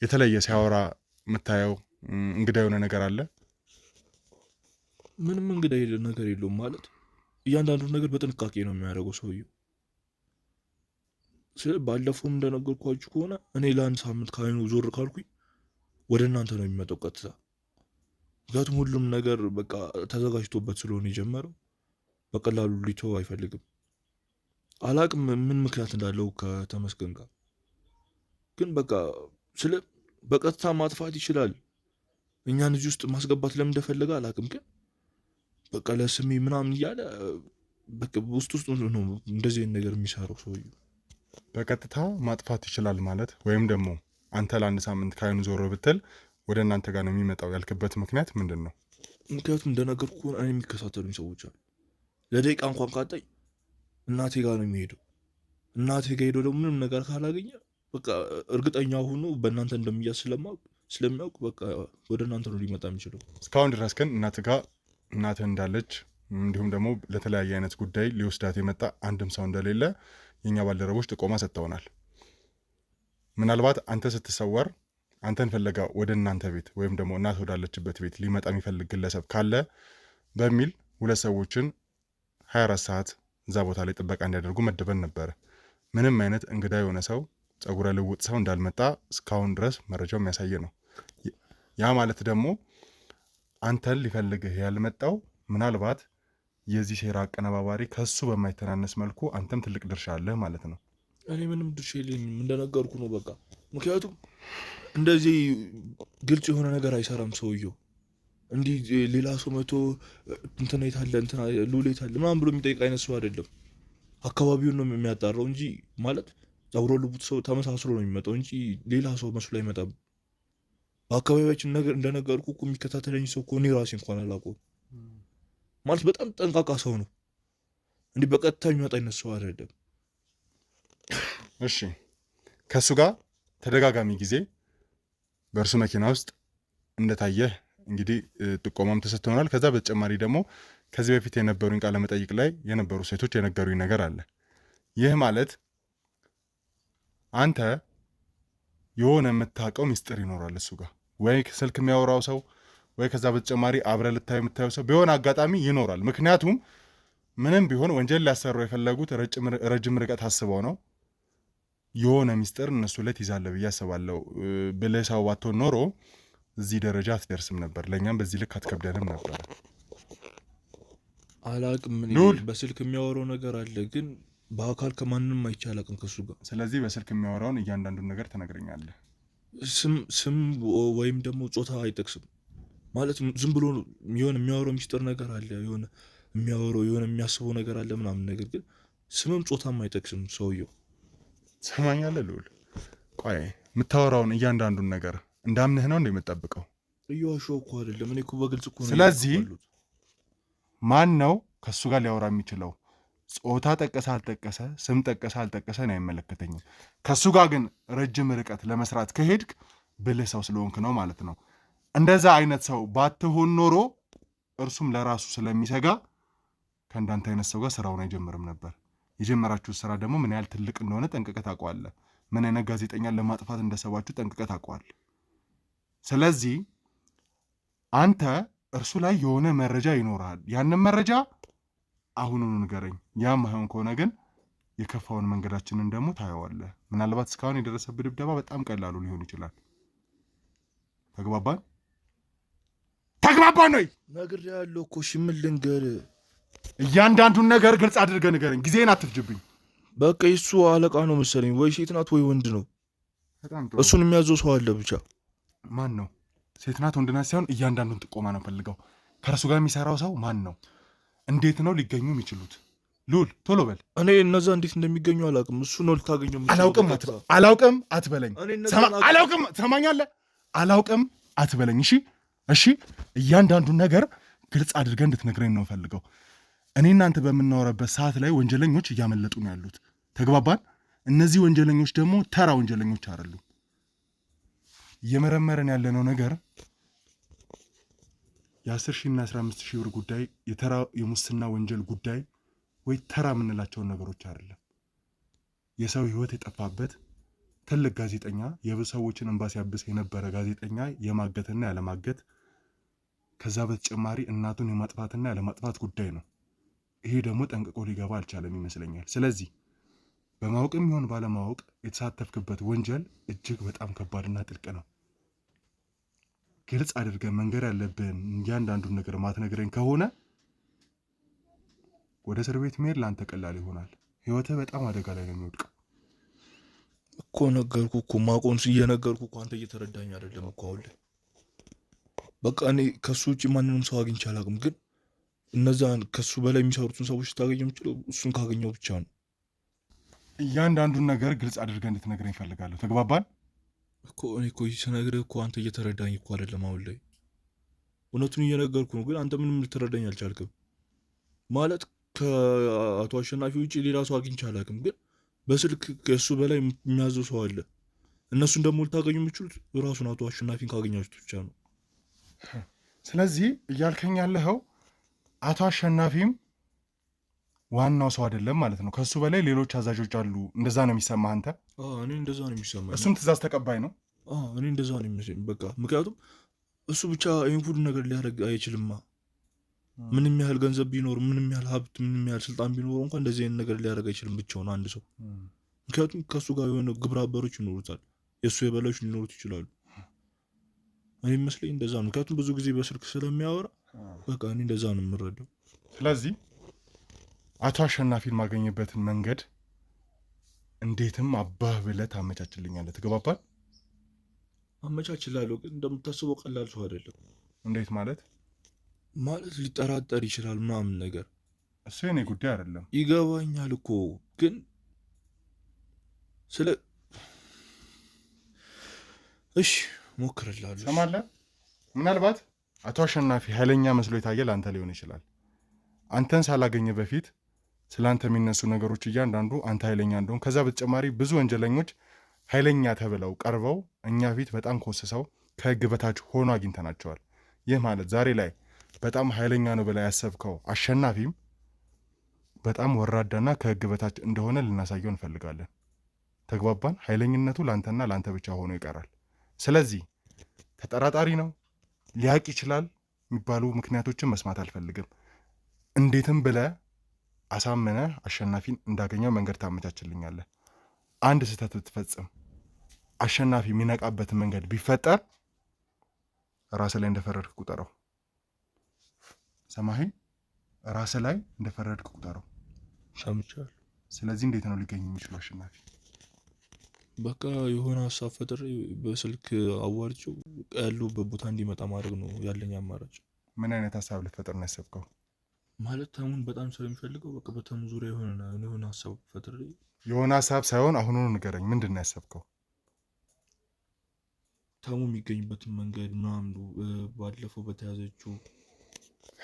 የተለየ ሲያወራ የምታየው እንግዳ የሆነ ነገር አለ? ምንም እንግዳ ነገር የለውም ማለት እያንዳንዱን ነገር በጥንቃቄ ነው የሚያደርገው ሰውየው። ባለፈውም እንደነገርኳችሁ ከሆነ እኔ ለአንድ ሳምንት ከአይኑ ዞር ካልኩኝ ወደ እናንተ ነው የሚመጣው ቀጥታ። ምክንያቱም ሁሉም ነገር በቃ ተዘጋጅቶበት ስለሆነ የጀመረው በቀላሉ ሊተው አይፈልግም። አላቅም ምን ምክንያት እንዳለው ከተመስገን ጋር ግን በቃ በቀጥታ ማጥፋት ይችላል። እኛን እዚህ ውስጥ ማስገባት ለምን እንደፈለገ አላቅም፣ ግን በቃ ለስሜ ምናምን እያለ በቃ ውስጥ ነው እንደዚህ ነገር የሚሰራው ሰውዬው። በቀጥታ ማጥፋት ይችላል ማለት ወይም ደግሞ አንተ ለአንድ ሳምንት ከአይኑ ዞሮ ብትል ወደ እናንተ ጋር ነው የሚመጣው ያልክበት ምክንያት ምንድን ነው? ምክንያቱም እንደነገርኩ ከሆነ እኔ የሚከታተሉኝ ሰዎች አሉ። ለደቂቃ እንኳን ካጣኝ እናቴ ጋር ነው የሚሄደው። እናቴ ጋር ሄዶ ደግሞ ምንም ነገር ካላገኘ በቃ እርግጠኛ ሆኖ በእናንተ እንደሚያዝ ስለሚያውቅ በቃ ወደ እናንተ ነው ሊመጣ የሚችለው። እስካሁን ድረስ ግን እናትህ እንዳለች እንዲሁም ደግሞ ለተለያየ አይነት ጉዳይ ሊወስዳት የመጣ አንድም ሰው እንደሌለ የእኛ ባልደረቦች ጥቆማ ሰጥተውናል። ምናልባት አንተ ስትሰወር አንተን ፈለጋ ወደ እናንተ ቤት ወይም ደግሞ እናት ወዳለችበት ቤት ሊመጣ የሚፈልግ ግለሰብ ካለ በሚል 2 ሰዎችን 24 ሰዓት እዛ ቦታ ላይ ጥበቃ እንዲያደርጉ መደበን ነበረ። ምንም አይነት እንግዳ የሆነ ሰው ጸጉረ ልውጥ ሰው እንዳልመጣ እስካሁን ድረስ መረጃው የሚያሳየ ነው። ያ ማለት ደግሞ አንተን ሊፈልግህ ያልመጣው ምናልባት የዚህ ሴራ አቀነባባሪ ከሱ በማይተናነስ መልኩ አንተም ትልቅ ድርሻ አለህ ማለት ነው። እኔ ምንም ድርሻ የለኝም እንደነገርኩ ነው በቃ። ምክንያቱም እንደዚህ ግልጽ የሆነ ነገር አይሰራም ሰውየው። እንዲህ ሌላ ሰው መቶ እንትና የታለ እንትና ሉሌ የታለ ምናምን ብሎ የሚጠይቅ አይነት ሰው አይደለም። አካባቢውን ነው የሚያጣራው እንጂ ማለት ጸጉረ ልውጥ ሰው ተመሳስሎ ነው የሚመጣው እንጂ ሌላ ሰው መስሎ አይመጣም። በአካባቢያችን ነገር እንደነገርኩ እኮ የሚከታተለኝ ሰው እኮ እኔ ራሴ እንኳን አላውቀውም። ማለት በጣም ጠንቃቃ ሰው ነው። እንዲህ በቀጥታ የሚመጣ አይነት ሰው አይደለም። እሺ፣ ከእሱ ጋር ተደጋጋሚ ጊዜ በእርሱ መኪና ውስጥ እንደታየህ እንግዲህ ጥቆማም ተሰጥቶናል። ከዛ በተጨማሪ ደግሞ ከዚህ በፊት የነበሩኝ ቃለ መጠይቅ ላይ የነበሩ ሴቶች የነገሩኝ ነገር አለ። ይህ ማለት አንተ የሆነ የምታውቀው ሚስጥር ይኖራል እሱ ጋር፣ ወይ ስልክ የሚያወራው ሰው ወይ ከዛ በተጨማሪ አብረህ የምታየው ሰው በሆነ አጋጣሚ ይኖራል። ምክንያቱም ምንም ቢሆን ወንጀል ሊያሰራው የፈለጉት ረጅም ርቀት አስበው ነው። የሆነ ሚስጥር እነሱ ላይ ትይዛለህ ብዬ አስባለሁ። ብልህ ሰው ባትሆን ኖሮ እዚህ ደረጃ አትደርስም ነበር፣ ለእኛም በዚህ ልክ አትከብደንም ነበር። አላቅም በስልክ የሚያወራው ነገር አለ፣ ግን በአካል ከማንም አይቼ አላቅም ከሱ ጋር። ስለዚህ በስልክ የሚያወራውን እያንዳንዱን ነገር ትነግረኛለህ። ስም ወይም ደግሞ ጾታ አይጠቅስም። ማለት ዝም ብሎ የሆነ የሚያወራው ሚስጥር ነገር አለ፣ የሆነ የሚያወራው የሆነ የሚያስበው ነገር አለ ምናምን፣ ነገር ግን ስምም ጾታም አይጠቅስም ሰውየው። ሰማኛለህ ልዑል፣ ቆይ የምታወራውን እያንዳንዱን ነገር እንዳምንህ ነው እንደምጠብቀው? እየዋሸሁ እኮ አይደለም፣ እኔ እኮ በግልጽ እኮ ነው። ስለዚህ ማን ነው ከሱ ጋር ሊያወራ የሚችለው? ጾታ ጠቀሰ አልጠቀሰ፣ ስም ጠቀሰ አልጠቀሰ ነው አይመለከተኝም። ከሱ ጋር ግን ረጅም ርቀት ለመስራት ከሄድክ ብልህ ሰው ስለሆንክ ነው ማለት ነው። እንደዛ አይነት ሰው ባትሆን ኖሮ እርሱም ለራሱ ስለሚሰጋ ከእንዳንተ አይነት ሰው ጋር ስራውን አይጀምርም ነበር። የጀመራችሁት ስራ ደግሞ ምን ያህል ትልቅ እንደሆነ ጠንቅቀህ ታውቀዋለህ። ምን አይነት ጋዜጠኛን ለማጥፋት እንደሰባችሁ ጠንቅቀህ ታውቀዋለህ። ስለዚህ አንተ እርሱ ላይ የሆነ መረጃ ይኖርሃል። ያንን መረጃ አሁኑኑ ንገረኝ። ያም አይሆን ከሆነ ግን የከፋውን መንገዳችንን ደግሞ ታየዋለህ። ምናልባት እስካሁን የደረሰብህ ድብደባ በጣም ቀላሉ ሊሆን ይችላል። ተግባባን ወይ? ነግሬሃለሁ እኮ። እሺ ምን ልንገርህ? እያንዳንዱን ነገር ግልጽ አድርገህ ንገረኝ። ጊዜን አትፍጅብኝ። በቃ የሱ አለቃ ነው መሰለኝ፣ ወይ ሴት ናት ወይ ወንድ ነው። እሱን የሚያዘው ሰው አለ። ብቻ ማን ነው? ሴት ናት ወንድ ናት ሳይሆን እያንዳንዱን ጥቆማ ነው ፈልገው። ከእርሱ ጋር የሚሰራው ሰው ማን ነው? እንዴት ነው ሊገኙ የሚችሉት? ልዑል ቶሎ በል። እኔ እነዛ እንዴት እንደሚገኙ አላውቅም። እሱ ነው ልታገኘው። አላውቅም አትበለኝ። አላውቅም ትሰማኛለህ? አላውቅም አትበለኝ። እሺ እያንዳንዱን ነገር ግልጽ አድርገህ እንድትነግረኝ ነው ፈልገው። እኔ እናንተ በምናወራበት ሰዓት ላይ ወንጀለኞች እያመለጡ ነው ያሉት። ተግባባን? እነዚህ ወንጀለኞች ደግሞ ተራ ወንጀለኞች አይደሉም። እየመረመረን ያለነው ነገር የ10,000 እና 15,000 ብር ጉዳይ፣ የተራ የሙስና ወንጀል ጉዳይ ወይ ተራ የምንላቸውን ነገሮች አይደለም። የሰው ህይወት የጠፋበት ትልቅ ጋዜጠኛ፣ የብዙ ሰዎችን እንባ ሲያብስ የነበረ ጋዜጠኛ የማገትና ያለማገት ከዛ በተጨማሪ እናቱን የማጥፋትና ያለማጥፋት ጉዳይ ነው። ይሄ ደግሞ ጠንቅቆ ሊገባ አልቻለም ይመስለኛል። ስለዚህ በማወቅም ይሁን ባለማወቅ የተሳተፍክበት ወንጀል እጅግ በጣም ከባድና ጥልቅ ነው። ግልጽ አድርገን መንገር ያለብን እያንዳንዱን ነገር ማትነግረኝ ከሆነ ወደ እስር ቤት መሄድ ለአንተ ቀላል ይሆናል። ህይወትህ በጣም አደጋ ላይ ነው የሚወድቀው እኮ። ነገርኩ እኮ ማቆን እየነገርኩ እኮ አንተ እየተረዳኝ አይደለም እኮ። አሁን ላይ በቃ እኔ ከሱ ውጭ ማንንም ሰው አግኝቼ አላውቅም። ግን እነዛን ከሱ በላይ የሚሰሩትን ሰዎች ስታገኘ የምችለው እሱን ካገኘው ብቻ ነው። እያንዳንዱን ነገር ግልጽ አድርገህ እንድትነግረኝ እፈልጋለሁ። ተግባባን እኮ? እኔ እኮ ስነግርህ እኮ አንተ እየተረዳኝ እኮ አይደለም። አሁን ላይ እውነቱን እየነገርኩ ነው፣ ግን አንተ ምንም ልትረዳኝ አልቻልክም። ማለት ከአቶ አሸናፊ ውጭ ሌላ ሰው አግኝቼ አላውቅም። ግን በስልክ ከእሱ በላይ የሚያዘው ሰው አለ። እነሱን ደግሞ ልታገኙ የምችሉት ራሱን አቶ አሸናፊን ካገኛችሁት ብቻ ነው። ስለዚህ እያልከኝ ያለኸው አቶ አሸናፊም ዋናው ሰው አይደለም ማለት ነው። ከሱ በላይ ሌሎች አዛዦች አሉ። እንደዛ ነው የሚሰማህ አንተ? እኔ እንደዛ ነው የሚሰማኝ። እሱም ትእዛዝ ተቀባይ ነው። እኔ እንደዛ ነው የሚመስለኝ። በቃ ምክንያቱም እሱ ብቻ ይህን ሁሉ ነገር ሊያደርግ አይችልማ። ምንም ያህል ገንዘብ ቢኖር፣ ምንም ያህል ሀብት፣ ምንም ያህል ስልጣን ቢኖር እንኳን እንደዚህ አይነት ነገር ሊያደርግ አይችልም ብቻውን አንድ ሰው። ምክንያቱም ከእሱ ጋር የሆነ ግብረ አበሮች ይኖሩታል፣ የእሱ የበላዮች ሊኖሩት ይችላሉ። እኔ ይመስለኝ እንደዛ ነው። ምክንያቱም ብዙ ጊዜ በስልክ ስለሚያወራ በቃ እኔ እንደዛ ነው የምረዳው። ስለዚህ አቶ አሸናፊን ማገኝበትን መንገድ እንዴትም አባህ ብለህ ታመቻችልኛለህ። ትገባባል? አመቻችላለሁ፣ ግን እንደምታስበው ቀላል ሰው አይደለም። እንዴት ማለት? ማለት ሊጠራጠር ይችላል ምናምን ነገር። እሱ የኔ ጉዳይ አይደለም። ይገባኛል እኮ ግን እሺ ሞክርላለሁ። ሰማለህ? ምናልባት አቶ አሸናፊ ኃይለኛ መስሎ የታየ ለአንተ ሊሆን ይችላል። አንተን ሳላገኘ በፊት ስለ አንተ የሚነሱ ነገሮች እያንዳንዱ አንተ ኃይለኛ እንደሆን፣ ከዛ በተጨማሪ ብዙ ወንጀለኞች ኃይለኛ ተብለው ቀርበው እኛ ፊት በጣም ኮስሰው ከህግ በታች ሆኖ አግኝተናቸዋል። ይህ ማለት ዛሬ ላይ በጣም ኃይለኛ ነው ብላ ያሰብከው አሸናፊም በጣም ወራዳና ከህግ በታች እንደሆነ ልናሳየው እንፈልጋለን። ተግባባን? ኃይለኝነቱ ለአንተና ለአንተ ብቻ ሆኖ ይቀራል። ስለዚህ ተጠራጣሪ ነው፣ ሊያውቅ ይችላል የሚባሉ ምክንያቶችን መስማት አልፈልግም። እንዴትም ብለህ አሳምነ አሸናፊን እንዳገኘው መንገድ ታመቻችልኛለህ። አንድ ስህተት ብትፈጽም አሸናፊ የሚነቃበትን መንገድ ቢፈጠር ራስ ላይ እንደፈረድክ ቁጠረው። ሰማኸኝ? ራስ ላይ እንደፈረድክ ቁጠረው። ሰምቻለሁ። ስለዚህ እንዴት ነው ሊገኝ የሚችሉ አሸናፊ? በቃ የሆነ ሀሳብ ፈጥሬ በስልክ አዋርቼው ያለሁበት ቦታ እንዲመጣ ማድረግ ነው ያለኝ አማራጭ። ምን አይነት ሀሳብ ልትፈጥር ነው ያሰብከው? ማለት ተሙን በጣም ስለሚፈልገው በቃ በተሙ ዙሪያ የሆነ ሀሳብ ፈጥሬ። የሆነ ሀሳብ ሳይሆን አሁኑኑ ንገረኝ። ምንድን ነው ያሰብከው? ተሙ የሚገኝበትን መንገድ ምናምን ባለፈው በተያዘችው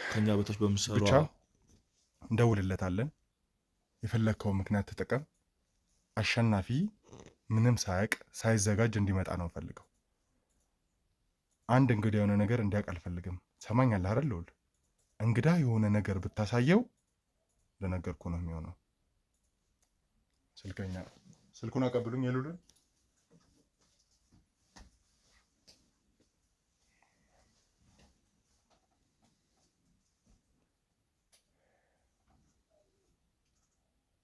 ከኛ በታች በምሰራ ብቻ እንደውልለታለን። የፈለግከውን ምክንያት ተጠቀም። አሸናፊ ምንም ሳያውቅ ሳይዘጋጅ እንዲመጣ ነው ፈልገው። አንድ እንግዳ የሆነ ነገር እንዲያውቅ አልፈልግም። ሰማኛለህ አይደል ልውል? እንግዳ የሆነ ነገር ብታሳየው ለነገርኩ ነው የሚሆነው። ስልኩን አቀብሉኝ የሉልን።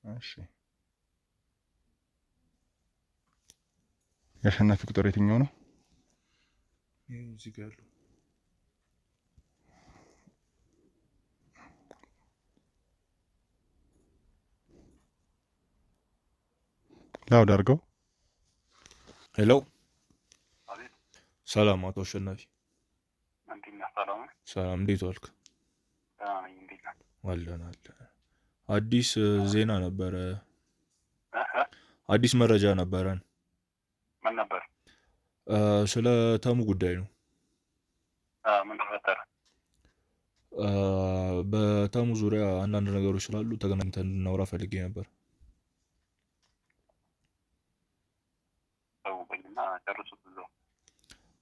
እሺ፣ የአሸናፊ ቁጥር የትኛው ነው? እዚህ ጋር ያለው ላውድ አድርገው። ሄሎ፣ ሰላም አቶ አሸናፊ። ሰላም፣ እንዴት ዋልክ? አለን። አዲስ ዜና ነበረ፣ አዲስ መረጃ ነበረን። ምን ነበር? ስለ ተሙ ጉዳይ ነው። ምን ተፈጠረ? በተሙ ዙሪያ አንዳንድ ነገሮች ስላሉ ተገናኝተን እንድናወራ ፈልጌ ነበር።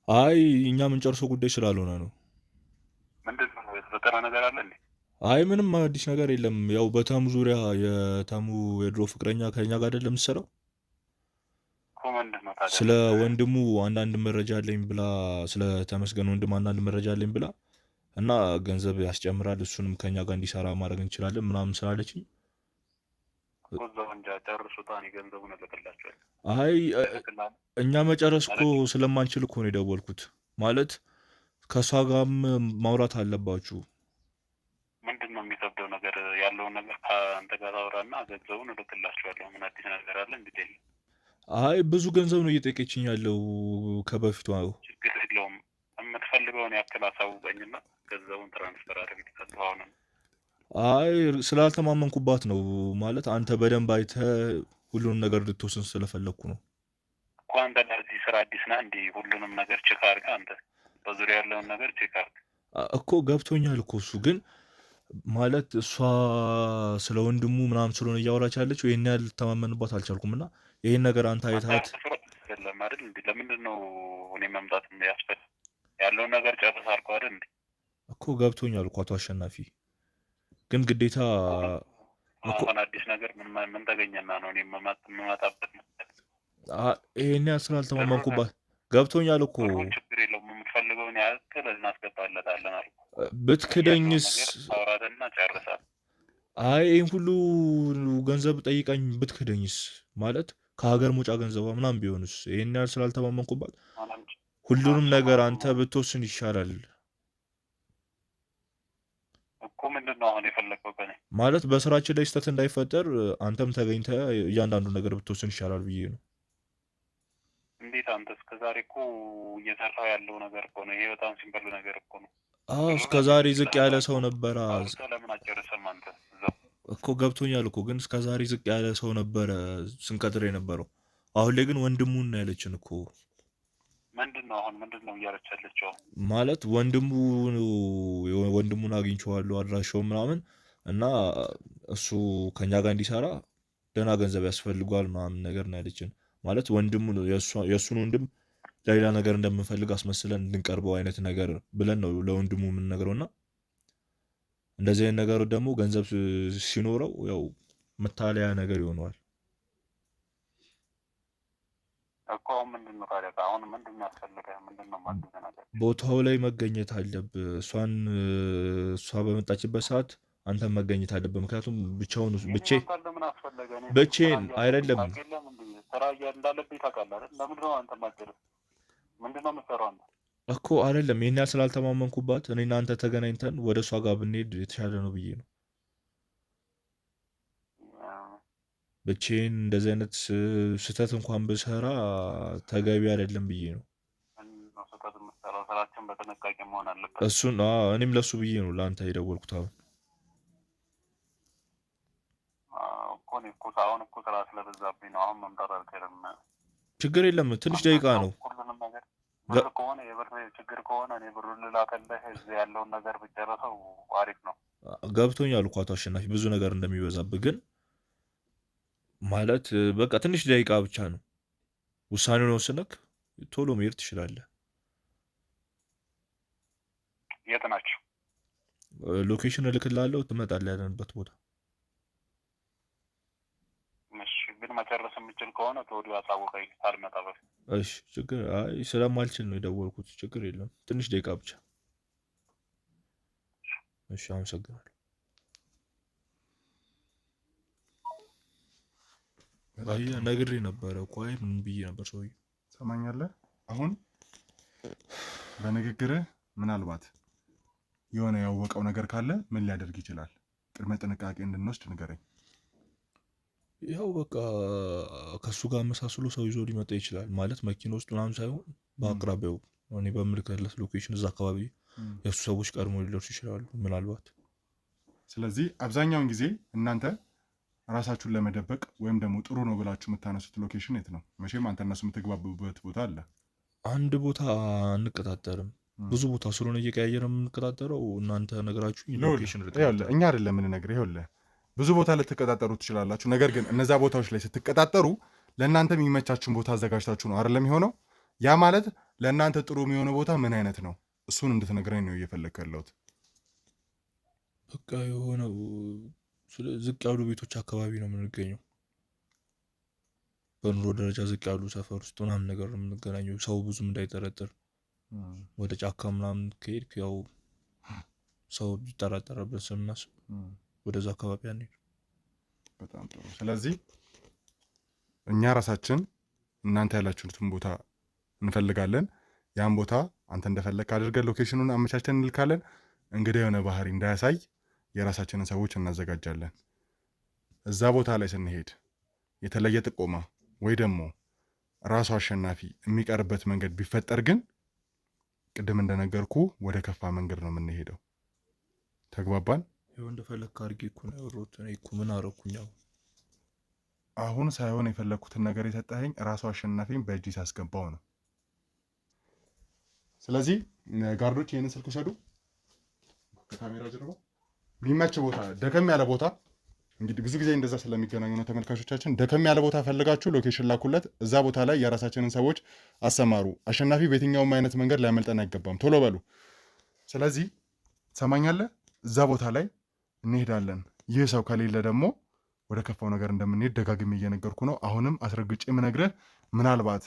አይ እኛ የምንጨርሰው ጉዳይ ስላልሆነ ነው። ምንድን ነው የተፈጠረ ነገር አለ እንዴ? አይ ምንም አዲስ ነገር የለም። ያው በተሙ ዙሪያ የተሙ የድሮ ፍቅረኛ ከኛ ጋር አይደለም የምትሰራው? ታዲያ ስለ ወንድሙ አንዳንድ መረጃ አለኝ ብላ ስለ ተመስገን ወንድም አንዳንድ መረጃ አለኝ ብላ እና ገንዘብ ያስጨምራል እሱንም ከኛ ጋር እንዲሰራ ማድረግ እንችላለን ምናምን ስላለችኝ እኮ እዛው እንጃ ጨርሱታ። እኔ ገንዘቡን እልክላችኋለሁ። አይ እልክልሃለሁ። እኛ መጨረስ እኮ ስለማንችል እኮ ነው የደወልኩት። ማለት ከእሷ ጋርም ማውራት አለባችሁ። ምንድን ነው የሚከብደው ነገር? ያለውን ነገር ከአንተ ጋር ታወራና ገንዘቡን እልክላችኋለሁ። ምን አዲስ ነገር አለ? እንግዲህ አይ ብዙ ገንዘብ ነው እየጠየቀችኝ ያለው ከበፊቱ። ችግር የለውም። የምትፈልገውን ያክል አሳውቀኝና ገንዘቡን ትራንስፈር አድርግልሃለሁ። አሁንም አይ ስላልተማመንኩባት ነው። ማለት አንተ በደንብ አይተህ ሁሉንም ነገር እንድትወስን ስለፈለግኩ ነው እኮ። አንተ ለዚህ ስራ አዲስ ነህ እንዲህ ሁሉንም ነገር ቼክ አድርገህ አንተ በዙሪያ ያለውን ነገር ቼክ አድርገህ እኮ ገብቶኛል እኮ እሱ ግን ማለት እሷ ስለ ወንድሙ ምናምን ስለሆነ እያወራች ያለችው ይህን ያህል ልተማመንባት አልቻልኩም። እና ይህን ነገር አንተ አይታት የለም አይደል እንዴ? ለምንድን ነው እኔ መምጣት ያስፈልግ? ያለውን ነገር ጨርስ አልኩህ አይደል እንዴ? እኮ ገብቶኛል እኮ አቶ አሸናፊ ግን ግዴታ አሁን አዲስ ነገር ምን ተገኘና ነው እኔ የምመጣበት? ይሄን ያህል ስላልተማመንኩባት ገብቶኛል እኮ። ችግር የለውም። የምትፈልገውን ያክል እናስገባለታለን አልኩህ። ብትክደኝስ? አውራትና ጨርሳል። አይ ይህን ሁሉ ገንዘብ ጠይቃኝ ብትክደኝስ? ማለት ከሀገር መውጫ ገንዘቧ ምናምን ቢሆንስ? ይሄን ያህል ስላልተማመንኩባት ሁሉንም ነገር አንተ ብትወስን ይሻላል እኮ። ምንድን ነው አሁን የፈለገው ከእኔ? ማለት በስራችን ላይ ስህተት እንዳይፈጠር አንተም ተገኝተህ እያንዳንዱ ነገር ብትወስን ይሻላል ብዬ ነው። እንዴት? አንተ እስከዛሬ እኮ እየሰራው ያለው ነገር እኮ ነው። ይሄ በጣም ሲምፕል ነገር እኮ ነው። እስከዛሬ ዝቅ ያለ ሰው ነበረ። ለምን አጨረሰም አንተ? እኮ ገብቶኛል እኮ ግን እስከዛሬ ዝቅ ያለ ሰው ነበረ ስንቀጥር የነበረው። አሁን ላይ ግን ወንድሙን ነው ያለችን እኮ። ምንድን ነው አሁን ምንድን ነው እያለች ያለችው? ማለት ወንድሙን አግኝቼዋለሁ አድራሻው ምናምን እና እሱ ከኛ ጋር እንዲሰራ ደህና ገንዘብ ያስፈልጓል ምናምን ነገር ነው ያለችን። ማለት ወንድሙ የእሱን ወንድም ለሌላ ነገር እንደምንፈልግ አስመስለን እንድንቀርበው አይነት ነገር ብለን ነው ለወንድሙ የምንነግረው። እና እንደዚህ አይነት ነገር ደግሞ ገንዘብ ሲኖረው ያው መታለያ ነገር ይሆነዋል እኮ። ምንድን ነው ታዲያ? አሁን ምንድን ነው ያስፈልገህ? ምንድን ነው ማግኘት ነገር? ቦታው ላይ መገኘት አለብህ። እሷ በመጣችበት ሰዓት አንተም መገኘት አለብህ። ምክንያቱም ብቻውን ብቻዬን አይደለም ስራ እንዳለብኝ ታውቃለህ አይደል? ለምንድን ነው አንተ ማገር? ምንድን ነው የምትሰራው አንተ? እኮ አይደለም ይሄን ያህል ስላልተማመንኩባት እኔና አንተ ተገናኝተን ወደ እሷ ጋር ብንሄድ የተሻለ ነው ብዬ ነው። ብቻዬን እንደዚህ አይነት ስህተት እንኳን ብሰራ ተገቢ አይደለም ብዬ ነው። ስህተት የምትሰራው ስራችን በጥንቃቄ መሆን አለበት። እሱን እኔም ለሱ ብዬ ነው ለአንተ የደወልኩት። አሁን እኮ ስራ ስለበዛብኝ ነው። አሁን መምጣት አልችልም። ችግር የለም ትንሽ ደቂቃ ነው። ሁሉንም ነገር ብር ከሆነ የብር ችግር ከሆነ እኔ ብሩን ልላከልህ። እዚህ ያለውን ነገር ብጨረሰው አሪፍ ነው። ገብቶኛል እኮ አቶ አሸናፊ ብዙ ነገር እንደሚበዛብህ፣ ግን ማለት በቃ ትንሽ ደቂቃ ብቻ ነው። ውሳኔውን ወስነክ ቶሎ መሄድ ትችላለህ። የት ናቸው? ሎኬሽን እልክልሃለሁ፣ ትመጣለህ ያለንበት ቦታ። ግን መጨረስ የምችል ከሆነ ተወዲሁ አሳውቀኝ ሳልመጣ በፊት። እሺ ችግር ስለማልችል ነው የደወልኩት። ችግር የለም ትንሽ ደቂቃ ብቻ። እሺ አመሰግናለሁ። ነግሬ ነበረ እኮ። አይ ምን ብዬ ነበር ሰውዬው? ሰማኛለህ? አሁን በንግግርህ ምናልባት የሆነ ያወቀው ነገር ካለ ምን ሊያደርግ ይችላል? ቅድመ ጥንቃቄ እንድንወስድ ንገረኝ። ያው በቃ ከሱ ጋር መሳስሎ ሰው ይዞ ሊመጣ ይችላል። ማለት መኪና ውስጥ ምናምን ሳይሆን በአቅራቢያው እኔ በምልክለት ሎኬሽን እዛ አካባቢ የእሱ ሰዎች ቀድሞ ሊደርሱ ይችላሉ ምናልባት። ስለዚህ አብዛኛውን ጊዜ እናንተ ራሳችሁን ለመደበቅ ወይም ደግሞ ጥሩ ነው ብላችሁ የምታነሱት ሎኬሽን የት ነው? መቼም አንተ እነሱ የምትግባቡበት ቦታ አለ። አንድ ቦታ አንቀጣጠርም፣ ብዙ ቦታ ስለሆነ እየቀያየረ የምንቀጣጠረው። እናንተ ነገራችሁ ሎኬሽን እኛ አይደለም የምንነግርህ። ይኸውልህ ብዙ ቦታ ልትቀጣጠሩ ትችላላችሁ። ነገር ግን እነዛ ቦታዎች ላይ ስትቀጣጠሩ ለእናንተ የሚመቻችሁን ቦታ አዘጋጅታችሁ ነው አይደለም የሆነው። ያ ማለት ለእናንተ ጥሩ የሚሆነው ቦታ ምን አይነት ነው? እሱን እንድትነግረኝ ነው እየፈለግኩ ያለሁት። በቃ የሆነው ዝቅ ያሉ ቤቶች አካባቢ ነው የምንገኘው። በኑሮ ደረጃ ዝቅ ያሉ ሰፈር ውስጥ ምናምን ነገር ነው የምንገናኘው። ሰው ብዙም እንዳይጠረጥር ወደ ጫካ ምናምን ከሄድክ ያው ሰው ቢጠራጠረበት ስለምናስብ ወደዛ አካባቢ አንሄድ። በጣም ጥሩ። ስለዚህ እኛ ራሳችን እናንተ ያላችሁትን ቦታ እንፈልጋለን። ያን ቦታ አንተ እንደፈለክ አድርገን ሎኬሽኑን አመቻችተን እንልካለን። እንግዲህ የሆነ ባህሪ እንዳያሳይ የራሳችንን ሰዎች እናዘጋጃለን። እዛ ቦታ ላይ ስንሄድ የተለየ ጥቆማ ወይ ደግሞ ራሱ አሸናፊ የሚቀርበት መንገድ ቢፈጠር ግን ቅድም እንደነገርኩ ወደ ከፋ መንገድ ነው የምንሄደው። ተግባባን? ይኸው እንደፈለክ አድርጌ እኮ ነው ያወራሁት። እኔ እኮ ምን አደረኩኝ? አሁን ሳይሆን የፈለግኩትን ነገር የሰጠኸኝ ራሱ አሸናፊን በእጅ ሳስገባው ነው። ስለዚህ ጋርዶች ይህንን ስልክ ውሰዱ፣ ከካሜራ ጀርባ የሚመች ቦታ፣ ደከም ያለ ቦታ። እንግዲህ ብዙ ጊዜ እንደዛ ስለሚገናኙ ነው ተመልካቾቻችን። ደከም ያለ ቦታ ፈልጋችሁ ሎኬሽን ላኩለት። እዛ ቦታ ላይ የራሳችንን ሰዎች አሰማሩ። አሸናፊ በየትኛውም አይነት መንገድ ሊያመልጠን አይገባም። ቶሎ በሉ። ስለዚህ ትሰማኛለህ? እዛ ቦታ ላይ እንሄዳለን። ይህ ሰው ከሌለ ደግሞ ወደ ከፋው ነገር እንደምንሄድ ደጋግሜ እየነገርኩ ነው። አሁንም አስረግጬ የምነግርህ ምናልባት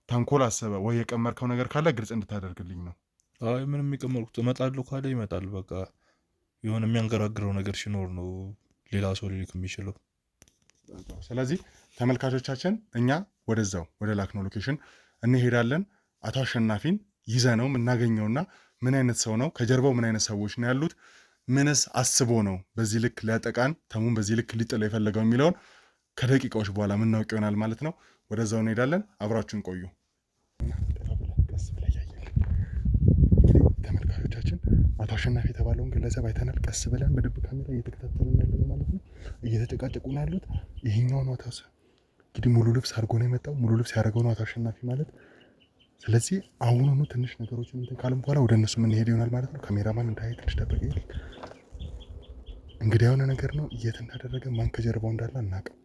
ተንኮል አሰበ ወይ የቀመርከው ነገር ካለ ግልጽ እንድታደርግልኝ ነው። አይ ምንም የቀመርኩት እመጣለሁ ካለ ይመጣል። በቃ የሆነ የሚያንገራግረው ነገር ሲኖር ነው ሌላ ሰው ሊልክ የሚችለው። ስለዚህ ተመልካቾቻችን እኛ ወደዛው ወደ ላክነው ሎኬሽን እንሄዳለን። አቶ አሸናፊን ይዘነው የምናገኘውና ምን አይነት ሰው ነው፣ ከጀርባው ምን አይነት ሰዎች ነው ያሉት፣ ምንስ አስቦ ነው በዚህ ልክ ሊያጠቃን ተሙን በዚህ ልክ ሊጥለው የፈለገው የሚለውን ከደቂቃዎች በኋላ የምናውቅ ይሆናል ማለት ነው። ወደዛው እንሄዳለን። አብራችሁን ቆዩ። ተመልካቾቻችን አቶ አሸናፊ የተባለውን ግለሰብ አይተናል። ቀስ ብለን በድብ ካሜራ እየተከታተልን ያለን ማለት ነው። እየተጨቃጨቁ ነው ያሉት። ይሄኛው ነው ታስ እንግዲህ ሙሉ ልብስ አድርጎ ነው የመጣው። ሙሉ ልብስ ያደረገው ነው አቶ አሸናፊ ማለት። ስለዚህ አሁኑኑ ትንሽ ነገሮችን እንትን ካለም በኋላ ወደ እነሱ የምንሄድ ይሆናል ማለት ነው። ካሜራማን እንዳይ ትንሽ ጠበቅ ይል። እንግዲህ የሆነ ነገር ነው የት እንዳደረገ ማን ከጀርባው እንዳለ አናውቅም።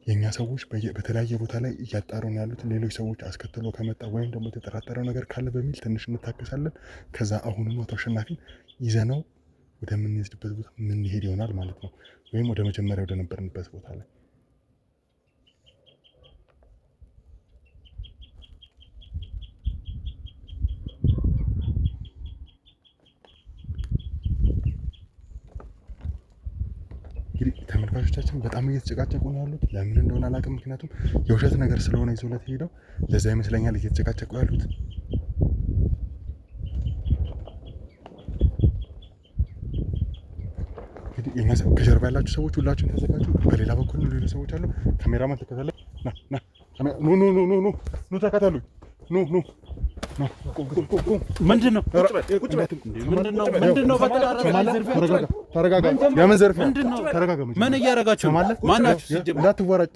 የኛ ሰዎች በተለያየ ቦታ ላይ እያጣሩ ነው ያሉት። ሌሎች ሰዎች አስከትሎ ከመጣ ወይም ደግሞ የተጠራጠረው ነገር ካለ በሚል ትንሽ እንታከሳለን። ከዛ አሁኑኑ አቶ አሸናፊን ይዘነው ወደምንሄድበት ቦታ የምንሄድ ይሆናል ማለት ነው። ወይም ወደ መጀመሪያ ወደ ነበርንበት ቦታ ላይ እንግዲህ ተመልካቾቻችን በጣም እየተጨቃጨቁ ነው ያሉት። ለምን እንደሆነ አላውቅም። ምክንያቱም የውሸት ነገር ስለሆነ ይዞለት ሄደው ለዛ ይመስለኛል እየተጨቃጨቁ ያሉት። እንግዲህ የኛ ከጀርባ ያላችሁ ሰዎች ሁላችሁም ተዘጋጁ። በሌላ በኩል ሌሎች ሰዎች አሉ። ካሜራማን ተከታተለ። ኑ ተከታተሉኝ። ኑ ምንድን ነው? ተረጋጋ። የምን ዘርፊያ? ተረጋጋ። ምን እያደረጋችሁ? ማናችሁ? እንዳትወራጭ።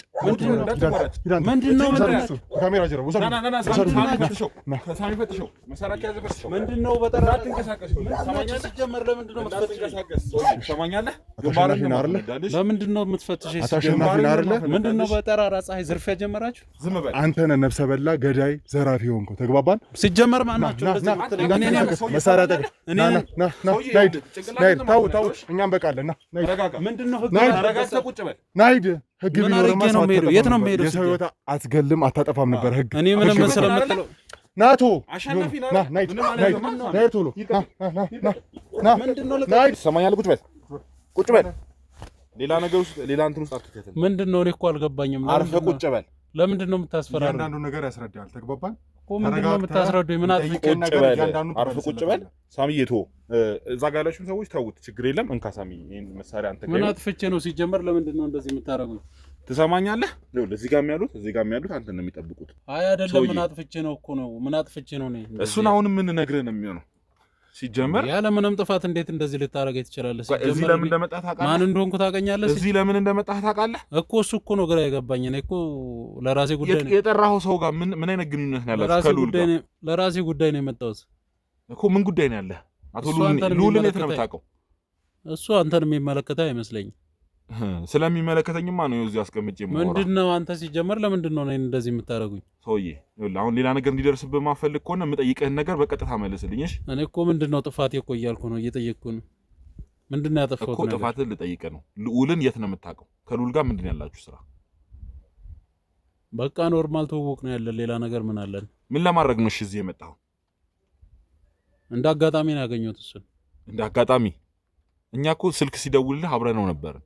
ምንድን ነው? ካሜራ ጀርባ ምንድን ነው? በጠራ ሲጀመር ለምንድን ነው ለምንድን ነው የምትፈትሸኝ? ምንድን ነው በጠራራ ፀሐይ ዝርፊያ ጀመራችሁ? አንተ ነህ ነፍሰ በላ ገዳይ ዘራፊ ሆንከው። ተግባባን? ሲጀመር ማናችሁ? መሳሪያ ጠቅ ታው እኛም በቃለን። ምንድነው ናሂድ ህግ ቢኖርማ የት ነው የምሄደው? የሰው ህይወት አትገልም አታጠፋም ነበር ህግ። እኔ ምንም ስለምትለው ናቶ ናሂድ ቶሎ ናሂድ ሰማኛል። ቁጭ በል ሌላ ነገር ውስጥ ሌላ እንትን ውስጥ አትከተል። ምንድነው? እኔ እኮ አልገባኝም። አርፈህ ቁጭ በል። ለምንድን ነው የምታስፈራረው? እያንዳንዱ ነገር ያስረዳል። ተግባባን? ምንድን ነው የምታስረዱኝ? ምን አጥፍቼ? አርፈህ ቁጭ በል። ሳሚዬ ተወው። እዛ ጋር ያላችሁም ሰዎች ተውት፣ ችግር የለም። እንካ ሳሚ፣ ይሄን መሳሪያ አንተ ምን አጥፍቼ ነው ሲጀመር? ለምንድን ነው እንደዚህ የምታረጉኝ? ትሰማኛለህ? እዚህ ጋር የሚያሉት እዚህ ጋር የሚያሉት አንተ ነው የሚጠብቁት። አይ አይደለም። ምን አጥፍቼ ነው እኮ ነው። ምን አጥፍቼ ነው ነው? እሱን አሁንም ምን ነግረህ ነው የሚሆነው? ሲጀመር ያለ ምንም ጥፋት እንዴት እንደዚህ ልታረገኝ ትችላለህ? እዚህ ለምን እንደመጣህ ታውቃለህ? ማን እንደሆንኩ ታውቀኛለህ? እዚህ ለምን እንደመጣህ ታውቃለህ እኮ። እሱ እኮ ነው ግራ የገባኝ። እኔ እኮ ለራሴ ጉዳይ ነው የጠራኸው። ሰው ጋር ምን አይነት ግንኙነት ነው ያላችሁ? ከሉል ጋር ለራሴ ጉዳይ ነው የመጣሁት እኮ። ምን ጉዳይ ነው ያለህ? አቶ ሉልን የት ነው የምታውቀው? እሱ አንተን የሚመለከተው አይመስለኝም። ስለሚመለከተኝማ ነው እዚህ አስቀምጬ የማወራው። ምንድነው አንተ ሲጀመር ለምንድን ነው እኔን እንደዚህ የምታረጉኝ? ሰውዬ አሁን ሌላ ነገር እንዲደርስብህ ማፈልግ ከሆነ የምጠይቅህን ነገር በቀጥታ መልስልኝ። እሺ እኔ እኮ ምንድነው ጥፋቴ እኮ እያልኩ ነው፣ እየጠየቅኩ ነው። ምንድነው ያጠፋሁት እኮ ጥፋትን ልጠይቅ ነው። ልዑልን የት ነው የምታውቀው? ከልዑል ጋር ምንድን ያላችሁ ስራ? በቃ ኖርማል ትውውቅ ነው ያለን። ሌላ ነገር ምን አለን? ምን ለማድረግ ነው እዚህ የመጣው? እንደ አጋጣሚ ነው ያገኘሁት እሱን። እንደ አጋጣሚ? እኛ እኮ ስልክ ሲደውልልህ አብረነው ነበርን።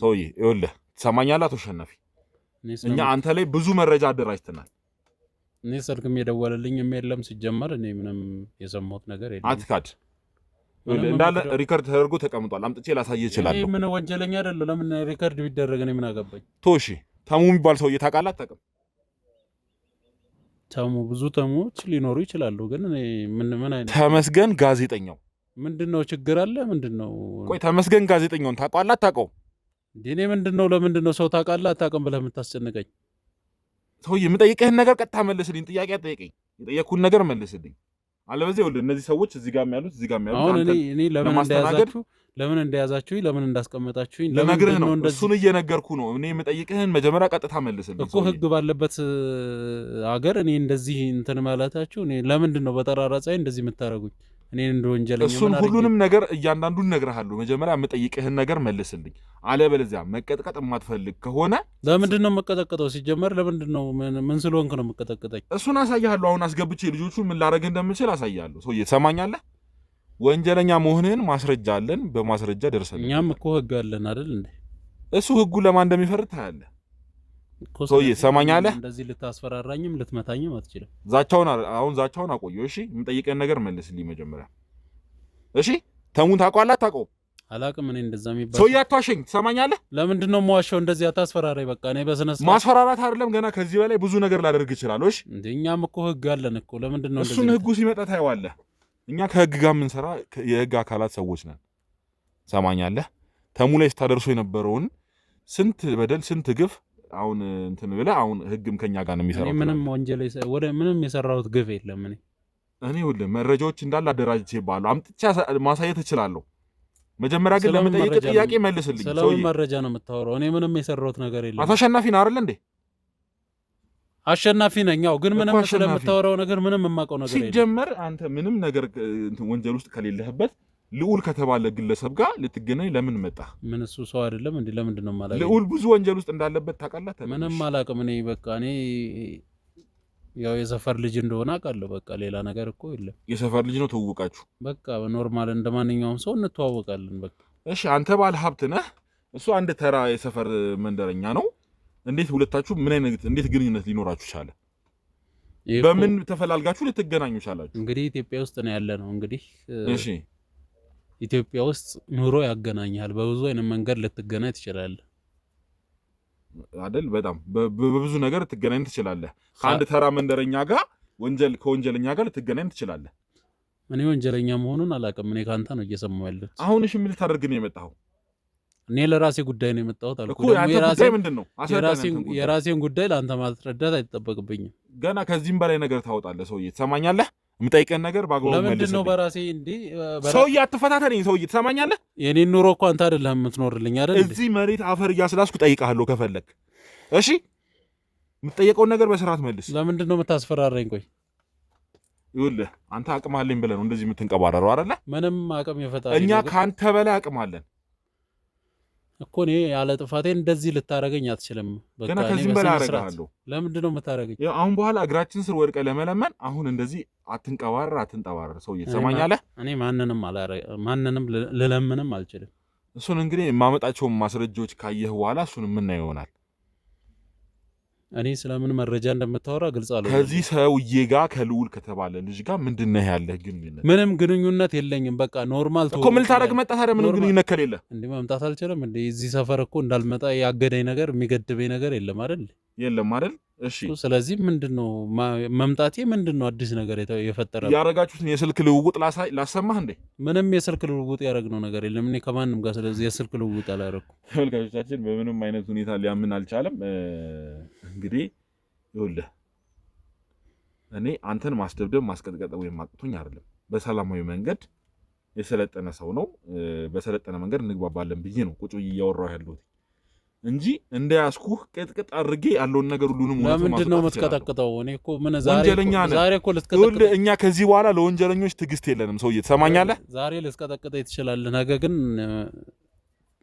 ሰውዬ ይኸውልህ፣ ትሰማኛለህ አቶ አሸናፊ? እኛ አንተ ላይ ብዙ መረጃ አደራጅተናል። እኔ ስልክም የደወለልኝም የለም ሲጀመር። እኔ ምንም የሰማሁት ነገር የለም። አትካድ። እንዳለ ሪከርድ ተደርጎ ተቀምጧል። አምጥቼ ላሳየህ እችላለሁ። ምን ወንጀለኛ አይደለም። ለምን ሪከርድ ቢደረግ እኔ ምን አገባኝ? ቶሺ ተሙ የሚባል ሰውዬ ታውቃለህ? አታውቅም? ተሙ ብዙ ተሙዎች ሊኖሩ ይችላሉ፣ ግን እኔ ምን አይነት ተመስገን ጋዜጠኛው ምንድነው ችግር አለ? ምንድነው? ቆይ ተመስገን ጋዜጠኛውን ታውቀዋለህ? አታውቀውም? እኔ ምንድነው ለምንድነው ሰው ታውቃለህ አታውቅም ብለህ የምታስጨንቀኝ? ሰውዬ የምጠይቅህን ነገር ቀጥታ መልስልኝ። ጥያቄ አትጠይቀኝ። የጠየቅኩህን ነገር መልስልኝ። አለበለዚያ ይኸውልህ እነዚህ ሰዎች እዚህ ጋር ያሉት እዚህ ጋር ያሉት አሁን እኔ ለምን እንደያዛችሁኝ ለምን እንዳስቀመጣችሁኝ ለነገርህ ነው። እሱን እየነገርኩህ ነው። እኔ የምጠይቅህን መጀመሪያ ቀጥታ መልስልኝ እኮ። ህግ ባለበት ሀገር እኔ እንደዚህ እንትን ማለታችሁ እኔ ለምንድን ነው በጠራራ ፀሐይ እንደዚህ የምታደርጉኝ? እኔን እንደ ወንጀለኛ እሱን ሁሉንም ነገር እያንዳንዱን እነግርሃለሁ። መጀመሪያ የምጠይቅህን ነገር መልስልኝ። አለበለዚያ መቀጥቀጥ የማትፈልግ ከሆነ ለምንድን ነው የምቀጠቅጠው? ሲጀመር ለምንድን ነው ምን ስለሆንክ ነው የምቀጠቅጠኝ? እሱን አሳያለሁ። አሁን አስገብቼ ልጆቹን ምን ላደርግ እንደምችል አሳያለሁ። ሰውዬ ትሰማኛለህ? ወንጀለኛ መሆንህን ማስረጃ አለን። በማስረጃ ደርሰን እኛም እኮ ህግ አለን አይደል እንዴ? እሱ ህጉ ለማን እንደሚፈርድ ታያለህ። ሰውዬ ትሰማኛለህ? እንደዚህ ልታስፈራራኝም ልትመታኝም አትችልም። ዛቻውን አቆየው። እሺ የምጠይቀን ነገር መልስልኝ መጀመሪያ። እሺ ተሙን ታውቀዋለህ? አታውቀውም? አላውቅም። እኔ እንደዛ የሚባል ሰውዬ አትዋሸኝ። ትሰማኛለህ? ለምንድን ነው የምዋሸው? እንደዚህ አታስፈራራኝ። በቃ እኔ በስነ ስርዓት ማስፈራራት አይደለም፣ ገና ከዚህ በላይ ብዙ ነገር ላደርግ እችላለሁ። እሺ እኛም እኮ ህግ አለን እኮ። ለምንድን ነው እሱን ህጉ ሲመጣ ታየዋለህ። እኛ ከህግ ጋር የምንሰራ የህግ አካላት ሰዎች ነን። ትሰማኛለህ? ተሙ ላይ ስታደርሶ የነበረውን ስንት በደል ስንት ግፍ አሁን እንትን ብለህ አሁን ህግም ከኛ ጋር ነው የሚሰራው። ምንም ወንጀል ምንም የሰራሁት ግፍ የለም። እኔ ወደ መረጃዎች እንዳለ አደራጅቼ ባሉ አምጥቼ ማሳየት እችላለሁ። መጀመሪያ ግን ለመጠየቅ ጥያቄ መልስልኝ። ስለምን መረጃ ነው የምታወራው? እኔ ምንም የሰራሁት ነገር የለም። አቶ አሸናፊ ነህ አይደል እንዴ? አሸናፊ ነኝ። ያው ግን ምንም ስለምታወራው ነገር ምንም የማውቀው ነገር የለም። ሲጀመር አንተ ምንም ነገር ወንጀል ውስጥ ከሌለህበት ልዑል ከተባለ ግለሰብ ጋር ልትገናኝ ለምን መጣ? ምን እሱ ሰው አይደለም እንዴ? ለምንድን ነው ማለት? ልዑል ብዙ ወንጀል ውስጥ እንዳለበት ታውቃለህ? ምንም አላውቅም። እኔ በቃ እኔ ያው የሰፈር ልጅ እንደሆነ አውቃለሁ። በቃ ሌላ ነገር እኮ የለም። የሰፈር ልጅ ነው ተዋወቃችሁ? በቃ ኖርማል እንደማንኛውም ሰው እንተዋወቃለን። በቃ እሺ፣ አንተ ባለ ሀብት ነህ፣ እሱ አንድ ተራ የሰፈር መንደረኛ ነው። እንዴት ሁለታችሁ እንዴት ግንኙነት ሊኖራችሁ ቻለ? በምን ተፈላልጋችሁ ልትገናኙ ቻላችሁ? እንግዲህ ኢትዮጵያ ውስጥ ነው ያለ ነው። እንግዲህ እሺ ኢትዮጵያ ውስጥ ኑሮ ያገናኛል። በብዙ አይነት መንገድ ልትገናኝ ትችላለህ አይደል? በጣም በብዙ ነገር ልትገናኝ ትችላለህ። ከአንድ ተራ መንደረኛ ጋር ከወንጀለኛ ጋር ልትገናኝ ትችላለህ። እኔ ወንጀለኛ መሆኑን አላውቅም። እኔ ካንተ ነው እየሰማሁ ያለሁት። አሁን እሺ ምን ልታደርግ ነው የመጣኸው? እኔ ለራሴ ጉዳይ ነው የመጣሁት አልኩ። የራሴን ጉዳይ ለአንተ ማስረዳት አይጠበቅብኝም። ገና ከዚህም በላይ ነገር ታወጣለህ። ሰውዬ ትሰማኛለህ? የምጠይቀን ነገር በአግባቡ መልስ። ለምንድን ነው በራሴ እንዴ? ሰውዬ አትፈታተነኝ። ሰውዬ ትሰማኛለህ? የኔን ኑሮ እኮ አንተ አይደለህ የምትኖርልኝ አይደል? እዚህ መሬት አፈር እያስላስኩ እጠይቅሃለሁ ከፈለግ። እሺ የምትጠየቀውን ነገር በስርዓት መልስ። ለምንድን ነው የምታስፈራራኝ? ቆይ ይኸውልህ አንተ አቅም አለኝ ብለህ ነው እንደዚህ የምትንቀባረረው አይደለ? ምንም አቅም የፈጣሪ እኛ ከአንተ በላይ አቅም አለን እኮ። እኔ ያለ ጥፋቴ እንደዚህ ልታረገኝ አትችልም። በቃ ገና ከዚህም በላይ አደርግሃለሁ። ለምንድን ነው የምታረገኝ? አሁን በኋላ እግራችን ስር ወድቀህ ለመለመን አሁን እንደዚህ አትንጠባረር። ሰውዬ ትሰማኛለህ? እኔ ማንንም ልለምንም አልችልም። እሱን እንግዲህ የማመጣቸውን ማስረጃዎች ካየህ በኋላ እሱን የምናየው ይሆናል። እኔ ስለምን መረጃ እንደምታወራ ግልጽ አለ። ከዚህ ሰውዬ ጋር ከልዑል ከተባለ ልጅ ጋር ምንድነው ያለህ ግንኙነት? ምንም ግንኙነት የለኝም። በቃ ኖርማል እኮ ምን ልታደርግ መጣ ታዲያ? ምንም ግንኙነት ከሌለ እንዴ መምጣት አልችልም እንዴ? እዚህ ሰፈር እኮ እንዳልመጣ ያገደኝ ነገር የሚገድበኝ ነገር የለም አይደል? የለም አይደል? እሺ ስለዚህ ምንድነው መምጣቴ? ምንድነው አዲስ ነገር የፈጠረው? ያረጋችሁትን የስልክ ልውውጥ ላሰማህ እንዴ? ምንም የስልክ ልውውጥ ያረግነው ነገር የለም እኔ ከማንም ጋር። ስለዚህ የስልክ ልውውጥ አላረኩም። ተመልካቾቻችን በምንም አይነት ሁኔታ ሊያምን አልቻለም። እንግዲህ ይኸውልህ እኔ አንተን ማስደብደብ ማስቀጥቀጥ ወይም ማቅቶኝ አይደለም። በሰላማዊ መንገድ የሰለጠነ ሰው ነው። በሰለጠነ መንገድ እንግባባለን ብዬ ነው ቁጭ ብዬ እያወራሁ ያለሁት። እንጂ እንደያዝኩህ ቅጥቅጥ አድርጌ ያለውን ነገር ሁሉንም ለምንድን ነው የምትቀጠቅጠው? እኔ እኮ ምን ዛሬ እኮ ልትቀጠቅጥ እኛ ከዚህ በኋላ ለወንጀለኞች ትዕግስት የለንም። ሰውዬ ትሰማኛለህ? ዛሬ ልትቀጠቅጥ ትችላለህ፣ ነገ ግን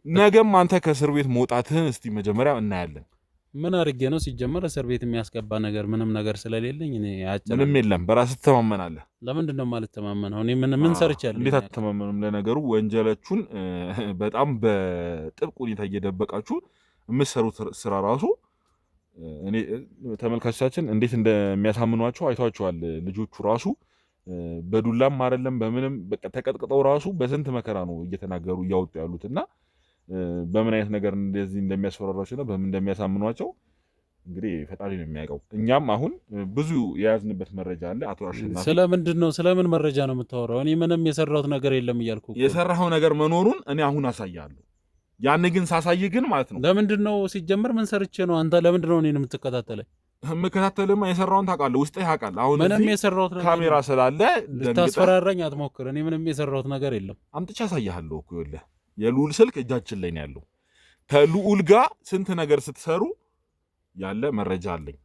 ነገም አንተ ከእስር ቤት መውጣትህን እስቲ መጀመሪያ እናያለን። ምን አድርጌ ነው ሲጀመር እስር ቤት የሚያስገባ ነገር ምንም ነገር ስለሌለኝ እኔ ምንም የለም። በራስህ ትተማመናለህ። ለምንድን ነው የማልተማመነው? እኔ ምን ሰርቻለሁ? እንዴት አትተማመኑም? ለነገሩ ወንጀላችሁን በጣም በጥብቅ ሁኔታ እየደበቃችሁ የምትሰሩት ስራ ራሱ እኔ ተመልካቾቻችን እንዴት እንደሚያሳምኗቸው አይቷቸዋል። ልጆቹ ራሱ በዱላም አይደለም በምንም በቃ ተቀጥቅጠው ራሱ በስንት መከራ ነው እየተናገሩ እያወጡ ያሉትና በምን አይነት ነገር እንደዚህ እንደሚያስፈራሯቸውና በምን እንደሚያሳምኗቸው እንግዲህ ፈጣሪ ነው የሚያውቀው። እኛም አሁን ብዙ የያዝንበት መረጃ አለ። አቶ አሸናፊ ስለምን መረጃ ነው የምታወራው? እኔ ምንም የሰራሁት ነገር የለም እያልኩ የሰራኸው ነገር መኖሩን እኔ አሁን አሳያለሁ። ያን ግን ሳሳይ ግን ማለት ነው ለምንድን ነው ሲጀመር ምን ሰርቼ ነው? አንተ ለምንድን ነው እኔን የምትከታተለኝ? የምከታተልማ የሰራውን ታውቃለህ፣ ውስጥ ያውቃል። አሁን ምንም የሰራሁት ነገር ካሜራ ስላለ ልታስፈራራኝ አትሞክር። እኔ ምንም የሰራሁት ነገር የለም። አምጥቼ አሳያለሁ እኮ ይኸውልህ፣ የልዑል ስልክ እጃችን ላይ ነው ያለው። ከልዑል ጋር ስንት ነገር ስትሰሩ ያለ መረጃ አለኝ።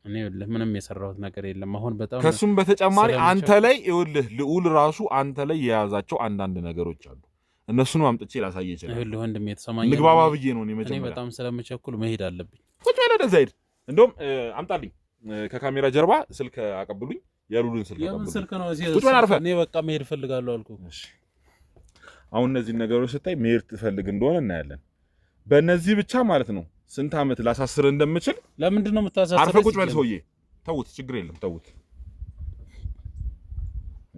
እኔ ይኸውልህ ምንም የሰራሁት ነገር የለም። አሁን በጣም ከሱም በተጨማሪ አንተ ላይ ይኸውልህ ልዑል ራሱ አንተ ላይ የያዛቸው አንዳንድ ነገሮች አሉ። እነሱን አምጥቼ ላሳይ ይችላል። ይኸውልህ ወንድሜ የተሰማኝ ንግባባ ብዬ ነው እኔ በጣም ስለምቸኩል መሄድ አለብኝ። ቁጭ በለ ወደዛ ሂድ። እንደውም አምጣልኝ ከካሜራ ጀርባ ስልክ አቀብሉኝ። የልዑልን ስልክ አቀብሉኝ። የምን ስልክ ነው? ቁጭ በል አርፈህ። እኔ በቃ መሄድ እፈልጋለሁ አልኩህ። እሺ አሁን እነዚህ ነገሮች ስታይ መሄድ ትፈልግ እንደሆነ እናያለን። በእነዚህ ብቻ ማለት ነው ስንት ዓመት ላሳስር እንደምችል። ለምንድን ነው የምታሳስረው? አርፈህ ቁጭ በል ሰውዬ። ተውት፣ ችግር የለም ተውት።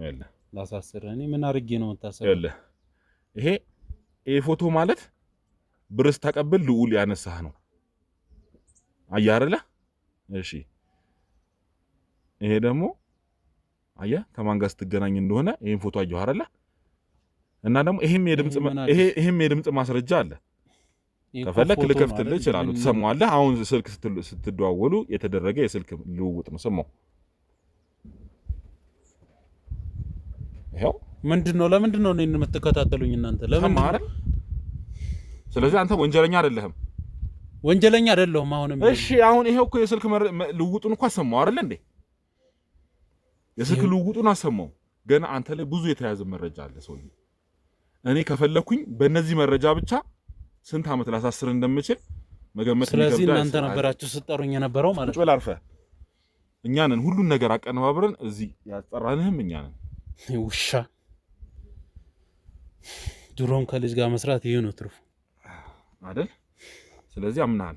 ያለ ላሳስር እኔ ምን አድርጌ ነው የምታሰረው? ያለ ይሄ ፎቶ ማለት ብርስ ተቀብል ልዑል ያነሳህ ነው። አየህ አይደለ? እሺ ይሄ ደግሞ አየህ ከማን ጋር ስትገናኝ እንደሆነ ይሄን ፎቶ አየሁ አይደለ? እና ደግሞ ይሄም የድምጽ ማስረጃ አለ። ከፈለክ ልከፍትልህ እችላለሁ፣ ትሰማዋለህ። አሁን ስልክ ስትደዋወሉ የተደረገ የስልክ ልውውጥ ነው። ሰማው። ይሄው ምንድነው? ለምንድን ነው እኔን የምትከታተሉኝ እናንተ? ለምን አይደል? ስለዚህ አንተ ወንጀለኛ አይደለህም። ወንጀለኛ አይደለሁም። አሁንም እሺ፣ አሁን ይሄው እኮ የስልክ ልውውጡን እኮ አሰማው አይደል እንዴ? የስልክ ልውውጡን አሰማው። ገና አንተ ላይ ብዙ የተያዘ መረጃ አለ ሰውዬ። እኔ ከፈለኩኝ በእነዚህ መረጃ ብቻ ስንት ዓመት ላሳስር እንደምችል መገመት ይከብዳል። ስለዚህ እናንተ ነበራችሁ ስጠሩኝ የነበረው ማለት ነው። አርፈህ እኛ ነን ሁሉን ነገር አቀነባብረን እዚህ ያጠራንህም እኛ ነን። ውሻ ድሮም ከልጅ ጋር መስራት ይሄ ነው ትርፉ አይደል? ስለዚህ አምናል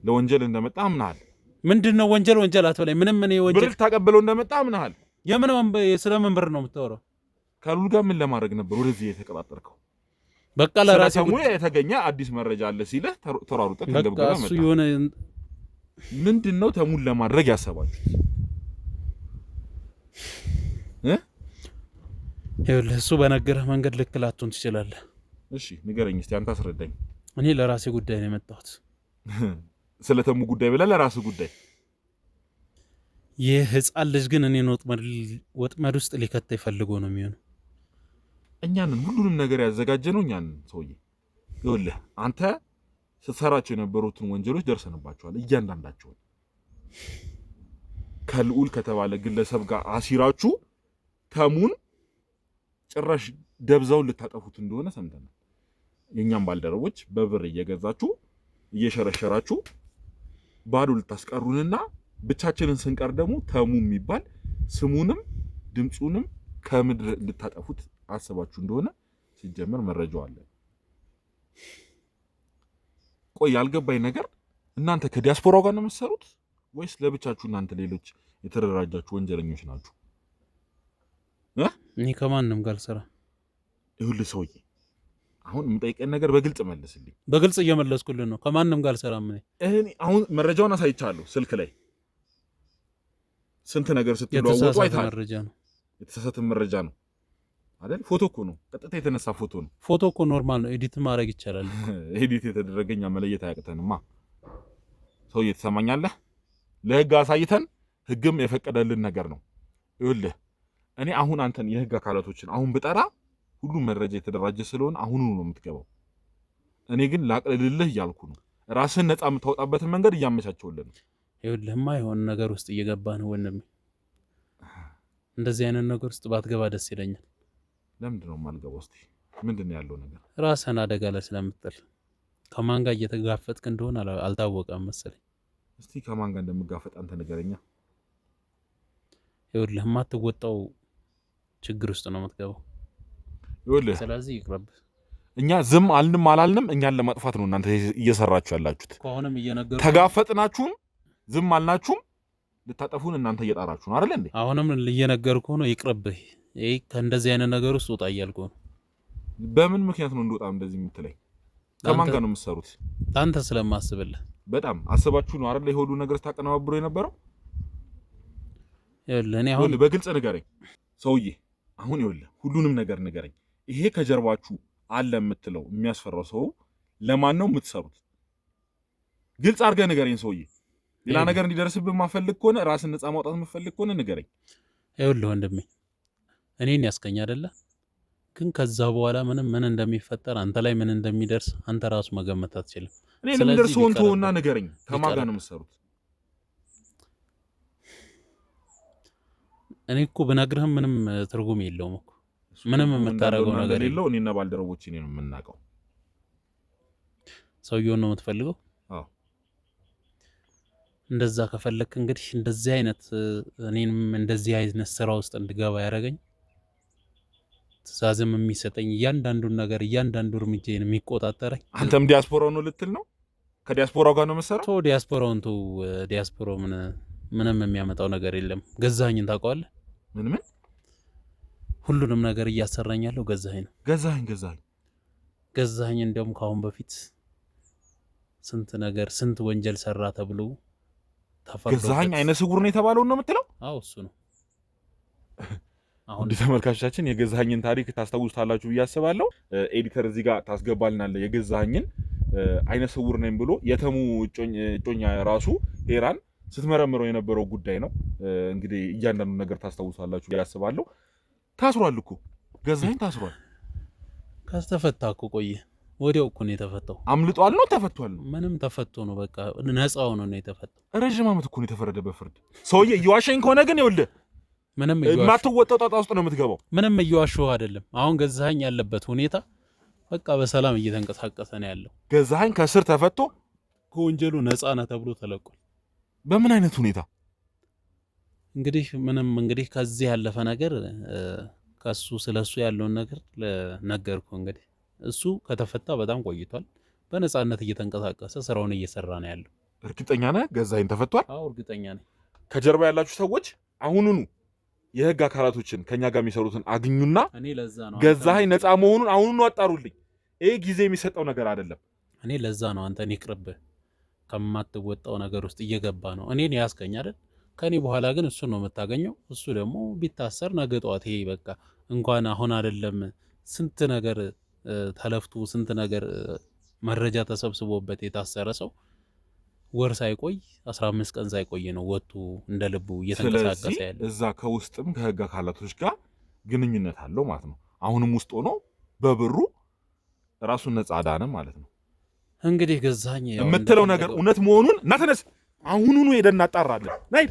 ለወንጀል እንደመጣ አምናል። ምንድነው ወንጀል አትበላይ። ምንም እኔ ወንጀል ብር ታቀበለው እንደመጣ አምናል። ስለምን ብር ነው የምታወራው? ከልዑል ጋር ምን ለማድረግ ነበር ወደዚህ የተቀጣጠርከው? በቃ ለራሴ የተገኘ አዲስ መረጃ አለ ሲልህ ተሯሩጠህ እንደገና መጣ። እሱ የሆነ ምንድነው ተሙን ለማድረግ ያሰባችሁት? ይኸውልህ እሱ በነገረህ መንገድ ልክ ላትሆን ትችላለህ። እሺ ንገረኝ እስቲ፣ አንተ አስረዳኝ። እኔ ለራሴ ጉዳይ ነው የመጣሁት። ስለ ተሙ ጉዳይ ብለህ ለራስህ ጉዳይ። ይህ ህፃን ልጅ ግን እኔን ወጥመድ ውስጥ ሊከታ ይፈልጎ ነው የሚሆነው። እኛንን ሁሉንም ነገር ያዘጋጀነው እኛንን ሰውዬ። ይኸውልህ አንተ ስትሰራቸው የነበሩትን ወንጀሎች ደርሰንባቸዋል እያንዳንዳቸውን። ከልዑል ከተባለ ግለሰብ ጋር አሲራችሁ ተሙን ጭራሽ ደብዛውን ልታጠፉት እንደሆነ ሰምተናል። የኛም ባልደረቦች በብር እየገዛችሁ እየሸረሸራችሁ ባዶ ልታስቀሩንና ብቻችንን ስንቀር ደግሞ ተሙ የሚባል ስሙንም ድምፁንም ከምድር ልታጠፉት አስባችሁ እንደሆነ ሲጀመር መረጃው አለ። ቆይ ያልገባኝ ነገር እናንተ ከዲያስፖራው ጋር ነው የምትሰሩት ወይስ ለብቻችሁ እናንተ ሌሎች የተደራጃችሁ ወንጀለኞች ናችሁ? እኔ ከማንም ጋር አልሰራም። ይኸውልህ ሰውዬ አሁን የምጠይቀን ነገር በግልጽ መልስልኝ። በግልጽ እየመለስኩልህ ነው። ከማንም ጋር አልሰራም። እኔ አሁን መረጃውን አሳይቻለሁ። ስልክ ላይ ስንት ነገር ስትለዋወጡ አይተሃል። የተሳሳተ መረጃ ነው አይደል? ፎቶ እኮ ነው፣ ቀጥታ የተነሳ ፎቶ ነው። ፎቶ እኮ ኖርማል ነው፣ ኤዲት ማድረግ ይቻላል። ኤዲት የተደረገኛ መለየት አያቅተንማ። ሰውዬ ትሰማኛለህ? ለህግ አሳይተን ህግም የፈቀደልን ነገር ነው። ይኸውልህ እኔ አሁን አንተን የህግ አካላቶችን አሁን ብጠራ ሁሉም መረጃ የተደራጀ ስለሆነ አሁኑ ነው የምትገባው። እኔ ግን ላቅልልህ እያልኩ ነው። ራስህን ነፃ የምታወጣበትን መንገድ እያመቻቸውልህ ነው። ይኸውልህማ የሆነ ነገር ውስጥ እየገባ ነው ወንድሜ። እንደዚህ አይነት ነገር ውስጥ ባትገባ ደስ ይለኛል። ለምንድን ነው የማልገባው? እስኪ ምንድን ነው ያለው ነገር? ራስህን አደጋ ላይ ስለምትጥል ከማን ጋር እየተጋፈጥክ እንደሆነ አልታወቀም መሰለኝ። እስቲ ከማን ጋር እንደምጋፈጥ አንተ ንገረኛ። ይኸውልህ የማትወጣው ችግር ውስጥ ነው የምትገባው። ይኸውልህ ስለዚህ ይቅረብ። እኛ ዝም አልንም አላልንም እኛን ለማጥፋት ነው እናንተ እየሰራችሁ ያላችሁት። ከሆነም እየነገርኩህ ተጋፈጥናችሁም ዝም አልናችሁም ልታጠፉን እናንተ እየጣራችሁ ነው አይደል እንዴ? አሁንም እየነገርኩህ ነው፣ ይቅረብህ። ይሄ ከእንደዚህ አይነት ነገር ውስጥ ወጣ እያልኩህ ነው። በምን ምክንያት ነው እንደወጣ እንደዚህ የምትለኝ? ከማን ጋር ነው የምትሰሩት? አንተ ስለማስብልህ። በጣም አስባችሁ ነው አይደል? የሁሉ ነገር ስታቀነባብሩ የነበረው። ይኸውልህ እኔ አሁን በግልጽ ንገረኝ ሰውዬ፣ አሁን ይኸውልህ ሁሉንም ነገር ንገረኝ። ይሄ ከጀርባችሁ አለ የምትለው የሚያስፈራው ሰው ለማን ነው የምትሰሩት? ግልጽ አድርገህ ንገረኝ ሰውዬ። ሌላ ነገር እንዲደርስብህ ማፈልግ ከሆነ ራስን ነፃ ማውጣት የምፈልግ ከሆነ ንገረኝ። ይኸውልህ ወንድሜ እኔን ያስከኝ አይደለ? ግን ከዛ በኋላ ምን እንደሚፈጠር አንተ ላይ ምን እንደሚደርስ አንተ ራሱ መገመት አትችልም። እኔ የሚደርሰውን ተውና ንገረኝ። ከማን ጋር ነው የምትሰሩት? እኔ እኮ ብነግርህም ምንም ትርጉም የለውም እኮ ምንም የምታደርገው ነገር የለው። እኔና ባልደረቦቼ ነው የምናውቀው። ሰውየውን ነው የምትፈልገው? አዎ። እንደዛ ከፈለክ እንግዲህ እንደዚህ አይነት እኔንም እንደዚህ አይነት ስራ ውስጥ እንድገባ ያደረገኝ ትእዛዝም የሚሰጠኝ እያንዳንዱን ነገር እያንዳንዱ እርምጃዬን የሚቆጣጠረኝ አንተም ዲያስፖራው ነው ልትል ነው? ከዲያስፖራው ጋር ነው መሰራ? ቶ ዲያስፖራውን ቶ ዲያስፖራው ምንም የሚያመጣው ነገር የለም። ገዛኸኝን ታውቀዋለህ? ምን ሁሉንም ነገር እያሰራኝ ያለው ገዛኸኝ ነው። ገዛኸኝ እንደውም ከአሁን በፊት ስንት ወንጀል ሰራ ተብሎ ተፈርዶ ገዛኸኝ አይነ ስውር ነው የተባለው ነው የምትለው? አዎ እሱ ነው። አሁን ተመልካቾቻችን የገዛኸኝን ታሪክ ታስታውሱታላችሁ ብዬ አስባለሁ። ኤዲተር እዚህ ጋር ታስገባልናለህ። የገዛኸኝን አይነ ስውር ነኝ ብሎ የተሙ እጮኛ ራሱ ሄራን ስትመረምረው የነበረው ጉዳይ ነው። እንግዲህ እያንዳንዱ ነገር ታስታውሳላችሁ ብዬ አስባለሁ። ታስሯል እኮ ገዛኸኝ ታስሯል። ካስተፈታ እኮ ቆየ። ወዲያው እኮ ነው የተፈታው። አምልጧል ነው ተፈቷል ነው? ምንም ተፈቶ ነው በቃ ነፃ ሆኖ ነው የተፈታው። ረጅም ዓመት እኮ ነው የተፈረደበት ፍርድ። ሰውዬ እየዋሸኝ ከሆነ ግን ይኸውልህ ምንም የማትወጣው ጣጣ ውስጥ ነው የምትገባው። ምንም እየዋሸሁ አይደለም። አሁን ገዛኸኝ ያለበት ሁኔታ በቃ በሰላም እየተንቀሳቀሰ ነው ያለው። ገዛኸኝ ከስር ተፈቶ ከወንጀሉ ነፃ ነህ ተብሎ ተለቋል። በምን አይነት ሁኔታ እንግዲህ ከዚህ ያለፈ ነገር ከሱ ስለሱ ያለውን ነገር ነገርኩህ። እንግዲህ እሱ ከተፈታ በጣም ቆይቷል። በነፃነት እየተንቀሳቀሰ ስራውን እየሰራ ነው ያለው። እርግጠኛ ነህ ገዛኸኝ ተፈቷል? አዎ እርግጠኛ ነኝ። ከጀርባ ያላችሁ ሰዎች አሁኑኑ የህግ አካላቶችን ከኛ ጋር የሚሰሩትን አግኙና እኔ ለዛ ነው ገዛኸኝ ነፃ መሆኑን አሁኑኑ አጣሩልኝ። ይሄ ጊዜ የሚሰጠው ነገር አይደለም። እኔ ለዛ ነው አንተን ይቅርብህ ከማትወጣው ነገር ውስጥ እየገባ ነው። እኔን ያስከኝ አይደል? ከኔ በኋላ ግን እሱ ነው የምታገኘው። እሱ ደግሞ ቢታሰር ነገ ጠዋት ይሄ በቃ እንኳን አሁን አይደለም ስንት ነገር ተለፍቶ ስንት ነገር መረጃ ተሰብስቦበት የታሰረ ሰው ወር ሳይቆይ 15 ቀን ሳይቆይ ነው ወጥቶ እንደ ልቡ እየተንቀሳቀሰ ያለ። እዛ ከውስጥም ከህግ አካላቶች ጋር ግንኙነት አለው ማለት ነው። አሁንም ውስጥ ሆኖ በብሩ ራሱን ነፃ አዳነ ማለት ነው። እንግዲህ ገዛኸኝ የምትለው ነገር እውነት መሆኑን እና ተነስ አሁኑኑ ሄደን እናጣራለን። ናይድ